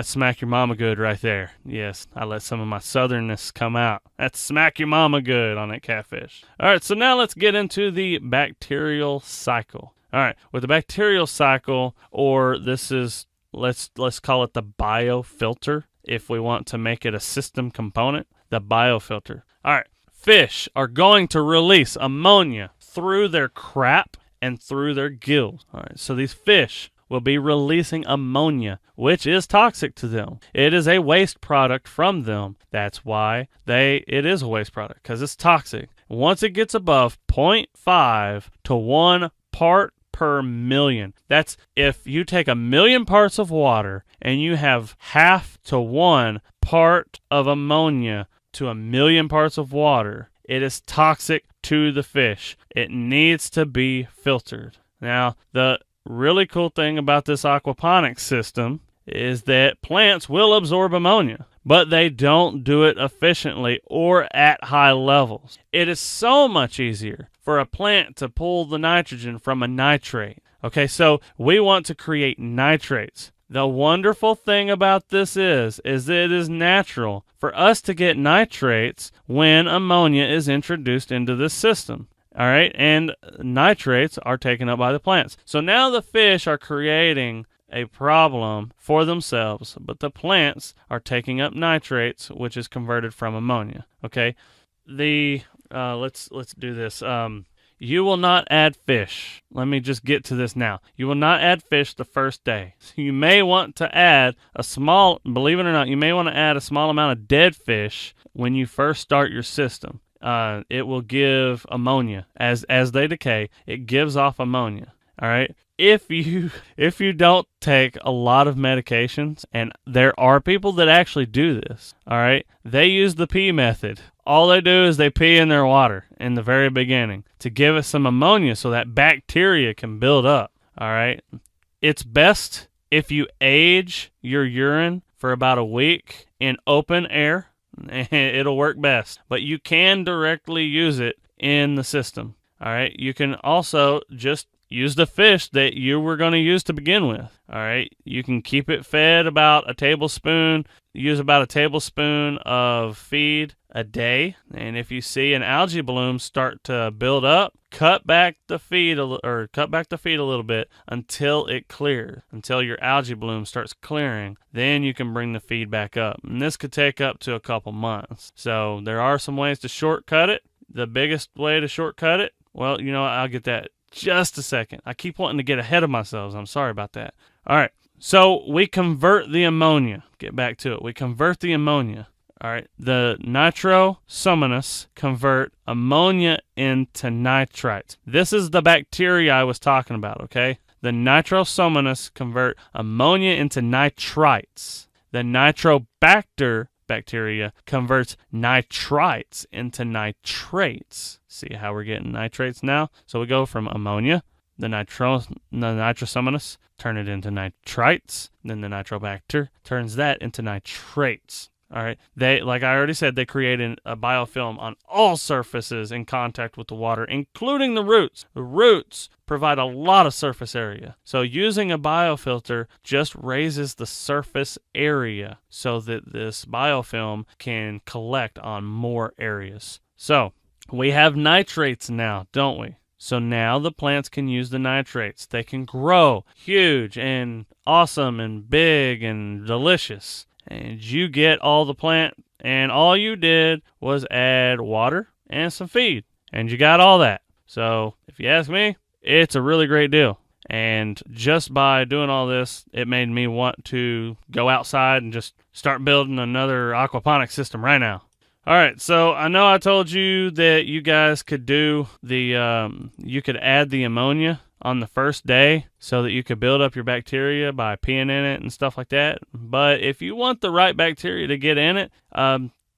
Speaker 1: smack your mama good right there. Yes, I let some of my southernness come out. That's smack your mama good on that catfish. All right, so now let's get into the bacterial cycle. All right, with the bacterial cycle, or this is, let's call it the biofilter if we want to make it a system component, the biofilter. All right, fish are going to release ammonia through their crap and through their gills. All right, so these fish will be releasing ammonia, which is toxic to them. It is a waste product from them. That's why it is a waste product, because it's toxic. Once it gets above 0.5 to 1 part per million. That's if you take 1 million parts of water and you have half to 1 part of ammonia to 1 million parts of water, it is toxic to the fish. It needs to be filtered. Now, the really cool thing about this aquaponics system is that plants will absorb ammonia, but they don't do it efficiently or at high levels. It is so much easier for a plant to pull the nitrogen from a nitrate. Okay, so we want to create nitrates. The wonderful thing about this is that it is natural for us to get nitrates when ammonia is introduced into this system. All right, and nitrates are taken up by the plants. So now the fish are creating a problem for themselves, but the plants are taking up nitrates, which is converted from ammonia. Okay, let's do this. You will not add fish. Let me just get to this now. You will not add fish the first day. You may want to add believe it or not, you may want to add a small amount of dead fish when you first start your system. It will give ammonia as they decay. It gives off ammonia. All right. If you don't take a lot of medications, and there are people that actually do this, all right, they use the pee method. All they do is they pee in their water in the very beginning to give it some ammonia so that bacteria can build up. All right. It's best if you age your urine for about a week in open air. It'll work best, but you can directly use it in the system. All right. You can also just use the fish that you were going to use to begin with. All right. You can keep it fed about a tablespoon. Use about a tablespoon of feed a day. And if you see an algae bloom start to build up, cut back the feed a little bit until it clears, until your algae bloom starts clearing. Then you can bring the feed back up. And this could take up to a couple months. So there are some ways to shortcut it. The biggest way to shortcut it, well, you know, I'll get that just a second. I keep wanting to get ahead of myself. I'm sorry about that. All right. So we convert the ammonia. Get back to it. We convert the ammonia. All right. The nitrosomonas convert ammonia into nitrites. This is the bacteria I was talking about, okay? The nitrosomonas convert ammonia into nitrites. The nitrobacter bacteria converts nitrites into nitrates. See how we're getting nitrates now? So we go from ammonia, the nitrosomonas, turn it into nitrites, then the nitrobacter turns that into nitrates. All right. They, like I already said, they create a biofilm on all surfaces in contact with the water, including the roots. The roots provide a lot of surface area. So using a biofilter just raises the surface area so that this biofilm can collect on more areas. So We have nitrates now, don't we? So now the plants can use the nitrates. They can grow huge and awesome and big and delicious. And you get all the plant, and all you did was add water and some feed. And you got all that. So if you ask me, it's a really great deal. And just by doing all this, it made me want to go outside and just start building another aquaponics system right now. All right, so I know I told you that you guys could do you could add the ammonia on the first day so that you could build up your bacteria by peeing in it and stuff like that. But if you want the right bacteria to get in it,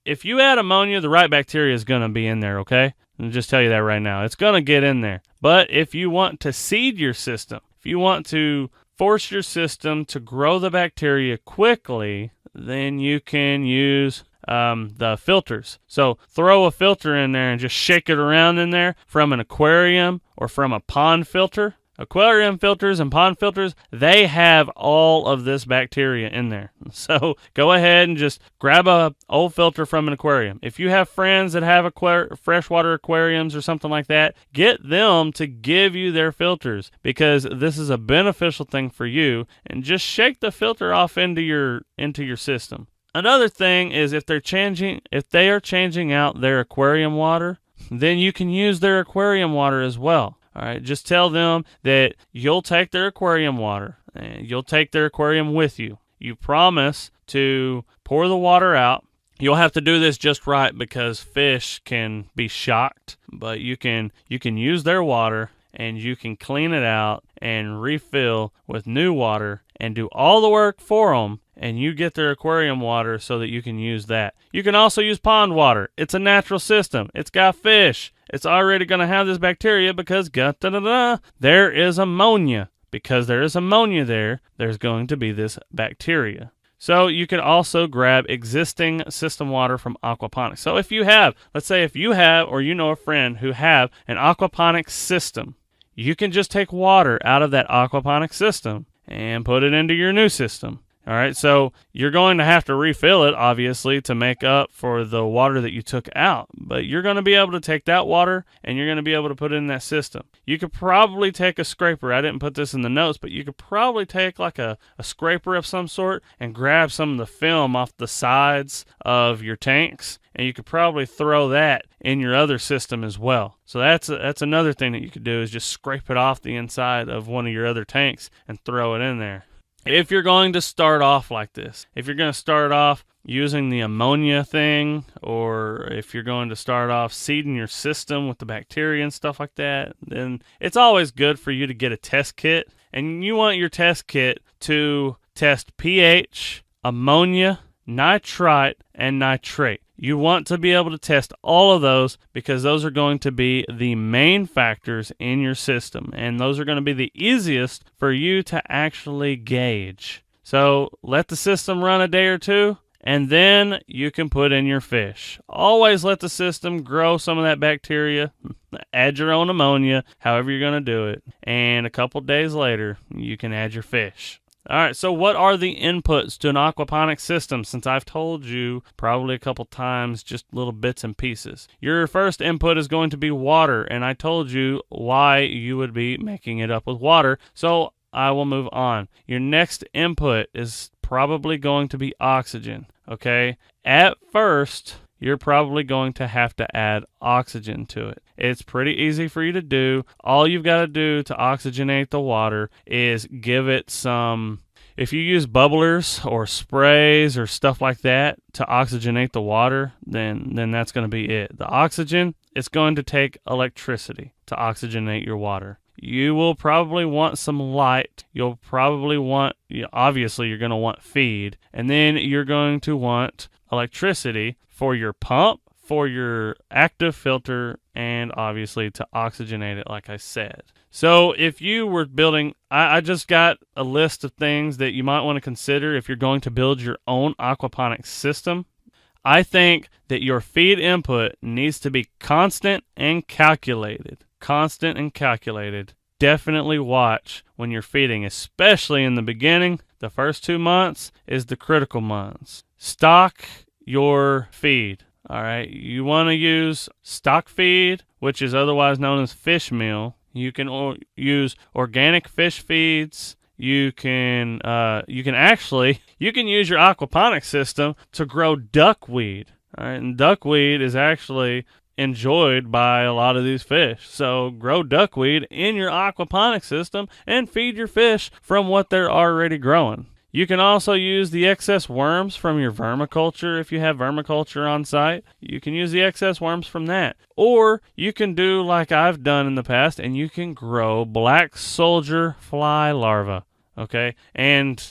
Speaker 1: if you add ammonia, the right bacteria is going to be in there, okay? I'll just tell you that right now. It's going to get in there. But if you want to seed your system, if you want to force your system to grow the bacteria quickly, then you can use the filters. So throw a filter in there and just shake it around in there from an aquarium or from a pond filter. Aquarium filters and pond filters, they have all of this bacteria in there. So go ahead and just grab a old filter from an aquarium. If you have friends that have freshwater aquariums or something like that, get them to give you their filters, because this is a beneficial thing for you. And just shake the filter off into your system. Another thing is if they are changing out their aquarium water, then you can use their aquarium water as well. All right, just tell them that you'll take their aquarium water and you'll take their aquarium with you. You promise to pour the water out. You'll have to do this just right because fish can be shocked, but you can use their water and you can clean it out and refill with new water and do all the work for them, and you get their aquarium water so that you can use that. You can also use pond water. It's a natural system. It's got fish. It's already going to have this bacteria because there is ammonia. Because there is ammonia there, there's going to be this bacteria. So you can also grab existing system water from aquaponics. So let's say if you have or you know a friend who have an aquaponics system, you can just take water out of that aquaponics system and put it into your new system. All right, so you're going to have to refill it, obviously, to make up for the water that you took out. But you're going to be able to take that water and you're going to be able to put it in that system. You could probably take a scraper. I didn't put this in the notes, but you could probably take like a scraper of some sort and grab some of the film off the sides of your tanks. And you could probably throw that in your other system as well. So that's another thing that you could do, is just scrape it off the inside of one of your other tanks and throw it in there. If you're going to start off like this, if you're going to start off using the ammonia thing, or if you're going to start off seeding your system with the bacteria and stuff like that, then it's always good for you to get a test kit. And you want your test kit to test pH, ammonia, nitrite, and nitrate. You want to be able to test all of those because those are going to be the main factors in your system, and those are going to be the easiest for you to actually gauge. So let the system run a day or two, and then you can put in your fish. Always let the system grow some of that bacteria. Add your own ammonia, however you're going to do it, and a couple days later, you can add your fish. All right, so what are the inputs to an aquaponics system? Since I've told you probably a couple times, just little bits and pieces. Your first input is going to be water, and I told you why you would be making it up with water, so I will move on. Your next input is probably going to be oxygen, okay? At first, you're probably going to have to add oxygen to it. It's pretty easy for you to do. All you've got to do to oxygenate the water is give it some, if you use bubblers or sprays or stuff like that to oxygenate the water, then that's going to be it. The oxygen, it's going to take electricity to oxygenate your water. You will probably want some light. You'll probably want, obviously you're going to want feed. And then you're going to want electricity for your pump, for your active filter, and obviously to oxygenate it, like I said. So if you were building, I just got a list of things that you might want to consider if you're going to build your own aquaponics system. I think that your feed input needs to be constant and calculated. Constant and calculated. Definitely watch when you're feeding, especially in the beginning. The first 2 months is the critical months. Stock your feed. All right, you want to use stock feed, which is otherwise known as fish meal. You can use organic fish feeds. You can use your aquaponics system to grow duckweed. All right, and duckweed is actually enjoyed by a lot of these fish. So grow duckweed in your aquaponics system and feed your fish from what they're already growing. You can also use the excess worms from your vermiculture if you have vermiculture on site. You can use the excess worms from that. Or you can do like I've done in the past, and you can grow black soldier fly larvae. Okay? And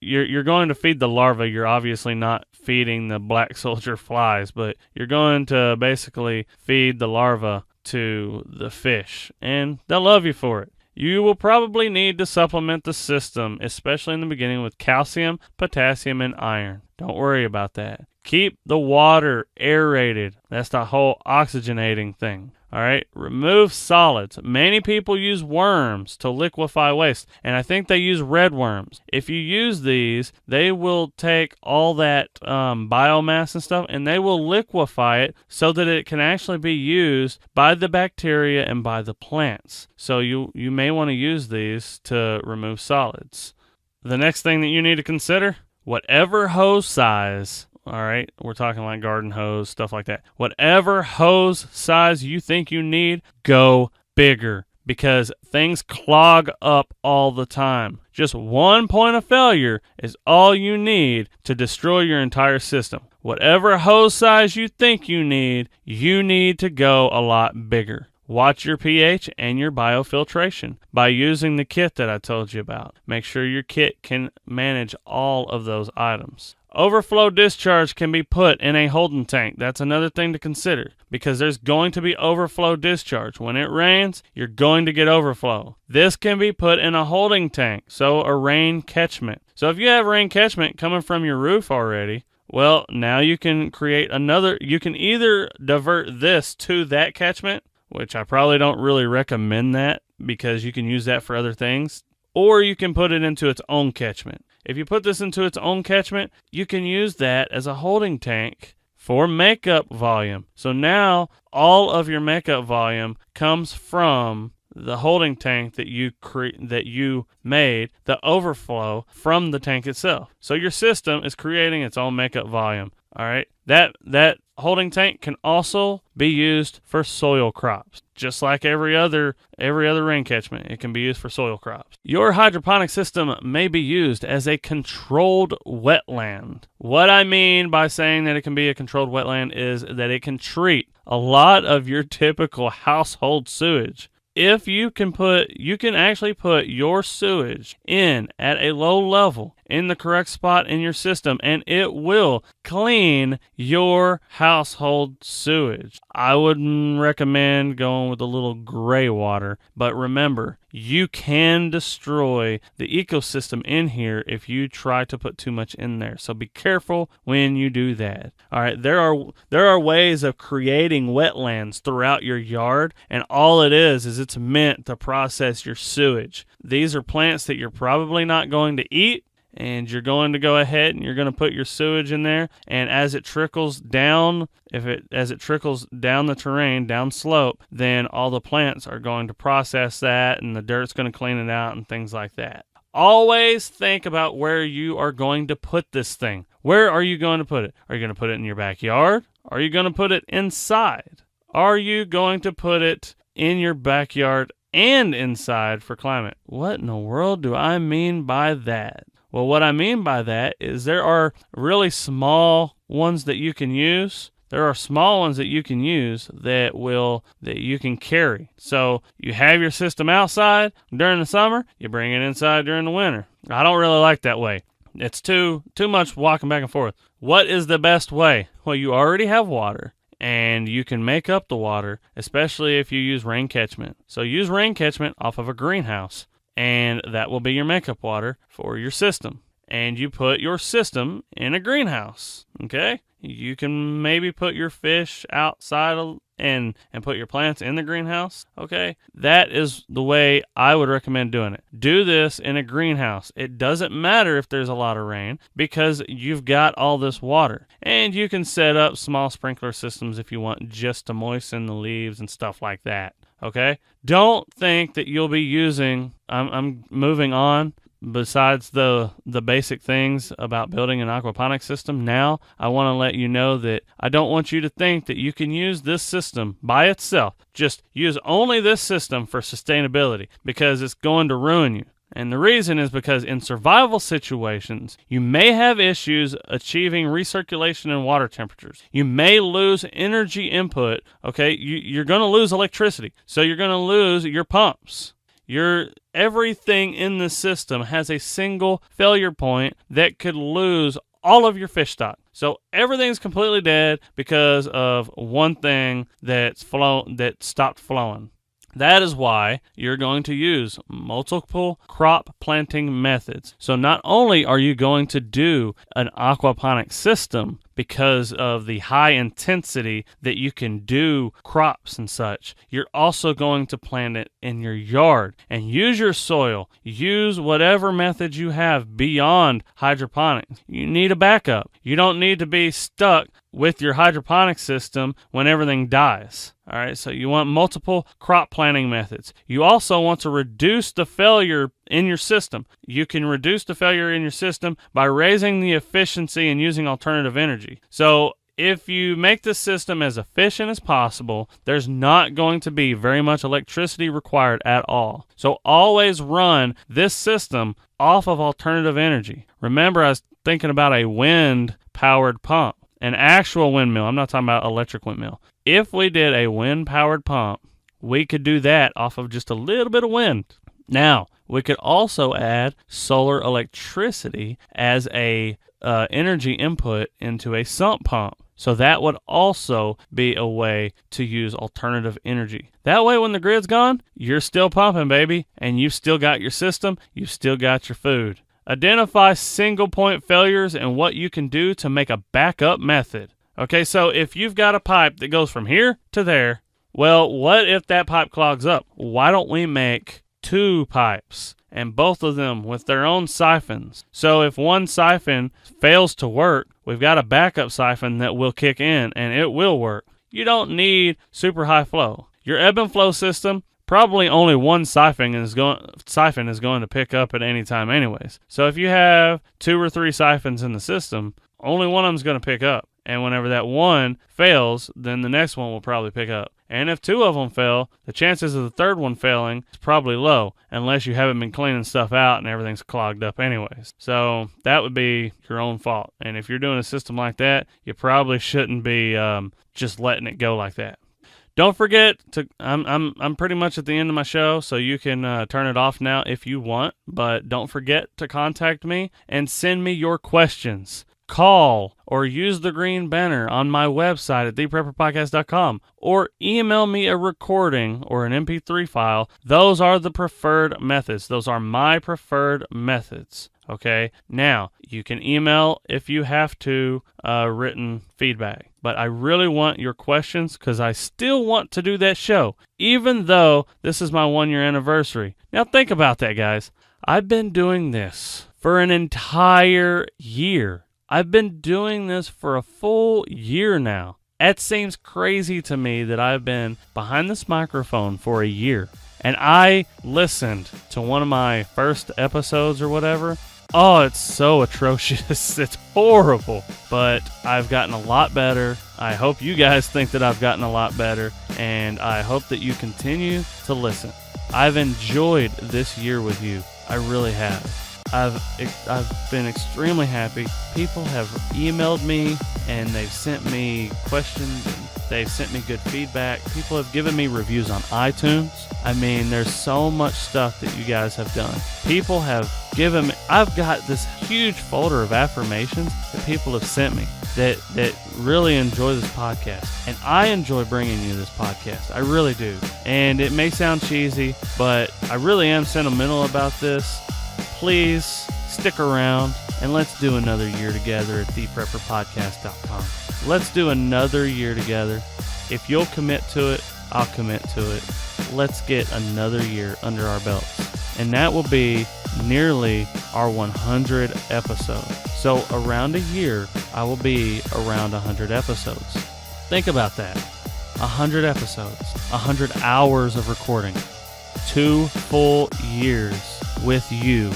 Speaker 1: you're going to feed the larvae. You're obviously not feeding the black soldier flies, but you're going to basically feed the larva to the fish, and they'll love you for it. You will probably need to supplement the system, especially in the beginning, with calcium, potassium, and iron. Don't worry about that. Keep the water aerated. That's the whole oxygenating thing. All right, remove solids. Many people use worms to liquefy waste, and I think they use red worms. If you use these, they will take all that biomass and stuff, and they will liquefy it so that it can actually be used by the bacteria and by the plants. So you may want to use these to remove solids. The next thing that you need to consider, whatever hose size. All right, we're talking like garden hose, stuff like that. Whatever hose size you think you need, go bigger, because things clog up all the time. Just one point of failure is all you need to destroy your entire system. Whatever hose size you think you need to go a lot bigger. Watch your pH and your biofiltration by using the kit that I told you about. Make sure your kit can manage all of those items. Overflow discharge can be put in a holding tank. That's another thing to consider, because there's going to be overflow discharge. When it rains, you're going to get overflow. This can be put in a holding tank, so a rain catchment. So if you have rain catchment coming from your roof already, well, now you can create another. You can either divert this to that catchment, which I probably don't really recommend that, because you can use that for other things, or you can put it into its own catchment. If you put this into its own catchment, you can use that as a holding tank for makeup volume. So now all of your makeup volume comes from the holding tank that you made, the overflow from the tank itself. So your system is creating its own makeup volume. All right. That holding tank can also be used for soil crops, just like every other rain catchment. It can be used for soil crops. Your hydroponic system may be used as a controlled wetland. What I mean by saying that it can be a controlled wetland is that it can treat a lot of your typical household sewage. If you can actually put your sewage in at a low level in the correct spot in your system, and it will clean your household sewage. I wouldn't recommend going with a little gray water, but remember, you can destroy the ecosystem in here if you try to put too much in there. So be careful when you do that. All right, there are ways of creating wetlands throughout your yard, and all it is it's meant to process your sewage. These are plants that you're probably not going to eat, and you're going to go ahead and you're going to put your sewage in there, and as it trickles down, as it trickles down the terrain, down slope, then all the plants are going to process that, and the dirt's going to clean it out and things like that. Always think about where you are going to put this thing. Where are you going to put it? Are you going to put it in your backyard? Are you going to put it inside? Are you going to put it in your backyard and inside for climate? What in the world do I mean by that? Well, what I mean by that is there are really small ones that you can use. There are small ones that you can use that you can carry. So you have your system outside during the summer, you bring it inside during the winter. I don't really like that way. It's too much walking back and forth. What is the best way? Well, you already have water, and you can make up the water, especially if you use rain catchment. So use rain catchment off of a greenhouse, and that will be your makeup water for your system. And you put your system in a greenhouse, okay? You can maybe put your fish outside and put your plants in the greenhouse, okay, that is the way I would recommend doing it. Do this in a greenhouse. It doesn't matter if there's a lot of rain because you've got all this water. And you can set up small sprinkler systems if you want, just to moisten the leaves and stuff like that, okay? Don't think that you'll be using, I'm moving on. Besides the basic things about building an aquaponics system, now I want to let you know that I don't want you to think that you can use this system by itself. Just use only this system for sustainability, because it's going to ruin you. And the reason is because in survival situations, you may have issues achieving recirculation and water temperatures. You may lose energy input, okay? You're going to lose electricity, so you're going to lose your pumps. Everything in the system has a single failure point that could lose all of your fish stock. So everything's completely dead because of one thing that stopped flowing. That is why you're going to use multiple crop planting methods. So not only are you going to do an aquaponic system because of the high intensity that you can do crops and such, you're also going to plant it in your yard and use your soil. Use whatever method you have beyond hydroponics. You need a backup. You don't need to be stuck with your hydroponic system when everything dies. All right, so you want multiple crop planting methods. You also want to reduce the failure in your system. You can reduce the failure in your system by raising the efficiency and using alternative energy. So if you make the system as efficient as possible, there's not going to be very much electricity required at all. So always run this system off of alternative energy. Remember, I was thinking about a wind-powered pump. An actual windmill. I'm not talking about electric windmill. If we did a wind-powered pump, we could do that off of just a little bit of wind. Now, we could also add solar electricity as a energy input into a sump pump. So that would also be a way to use alternative energy. That way, when the grid's gone, you're still pumping, baby, and you've still got your system, you've still got your food. Identify single point failures and what you can do to make a backup method. Okay, so if you've got a pipe that goes from here to there, well, what if that pipe clogs up? Why don't we make 2 pipes and both of them with their own siphons? So if one siphon fails to work, we've got a backup siphon that will kick in and it will work. You don't need super high flow. Your ebb and flow system, probably only one siphon is going to pick up at any time anyways. So if you have 2 or 3 siphons in the system, only one of them is going to pick up. And whenever that one fails, then the next one will probably pick up. And if 2 of them fail, the chances of the third one failing is probably low, unless you haven't been cleaning stuff out and everything's clogged up anyways. So that would be your own fault. And if you're doing a system like that, you probably shouldn't be just letting it go like that. Don't forget to, I'm pretty much at the end of my show, so you can turn it off now if you want, but don't forget to contact me and send me your questions. Call or use the green banner on my website at theprepperpodcast.com, or email me a recording or an MP3 file. Those are the preferred methods. Those are my preferred methods. Okay, now you can email if you have to written feedback, but I really want your questions because I still want to do that show, even though this is my 1-year anniversary. Now think about that, guys. I've been doing this for an entire year. I've been doing this for a full year now. It seems crazy to me that I've been behind this microphone for a year. And I listened to one of my first episodes or whatever. Oh, it's so atrocious. It's horrible. But I've gotten a lot better. I hope you guys think that I've gotten a lot better. And I hope that you continue to listen. I've enjoyed this year with you. I really have. I've been extremely happy. People have emailed me and they've sent me questions and they've sent me good feedback. People have given me reviews on iTunes. I mean, there's so much stuff that you guys have done. People have given me, I've got this huge folder of affirmations that people have sent me that really enjoy this podcast. And I enjoy bringing you this podcast. I really do. And it may sound cheesy, but I really am sentimental about this. Please stick around and let's do another year together at theprepperpodcast.com. Let's do another year together. If you'll commit to it, I'll commit to it. Let's get another year under our belts. And that will be nearly our 100 episodes. So around a year, I will be around 100 episodes. Think about that. 100 episodes, 100 hours of recording, 2 full years with you.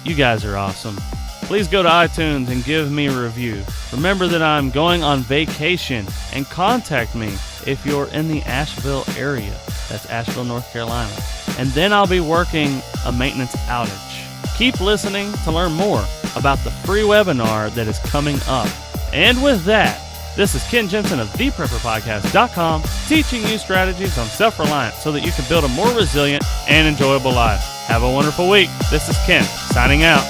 Speaker 1: You guys are awesome. Please go to iTunes and give me a review. Remember that I'm going on vacation, and contact me if you're in the Asheville area. That's Asheville, North Carolina. And then I'll be working a maintenance outage. Keep listening to learn more about the free webinar that is coming up. And with that, this is Ken Jensen of ThePrepperPodcast.com, teaching you strategies on self-reliance so that you can build a more resilient and enjoyable life. Have a wonderful week. This is Ken, signing out.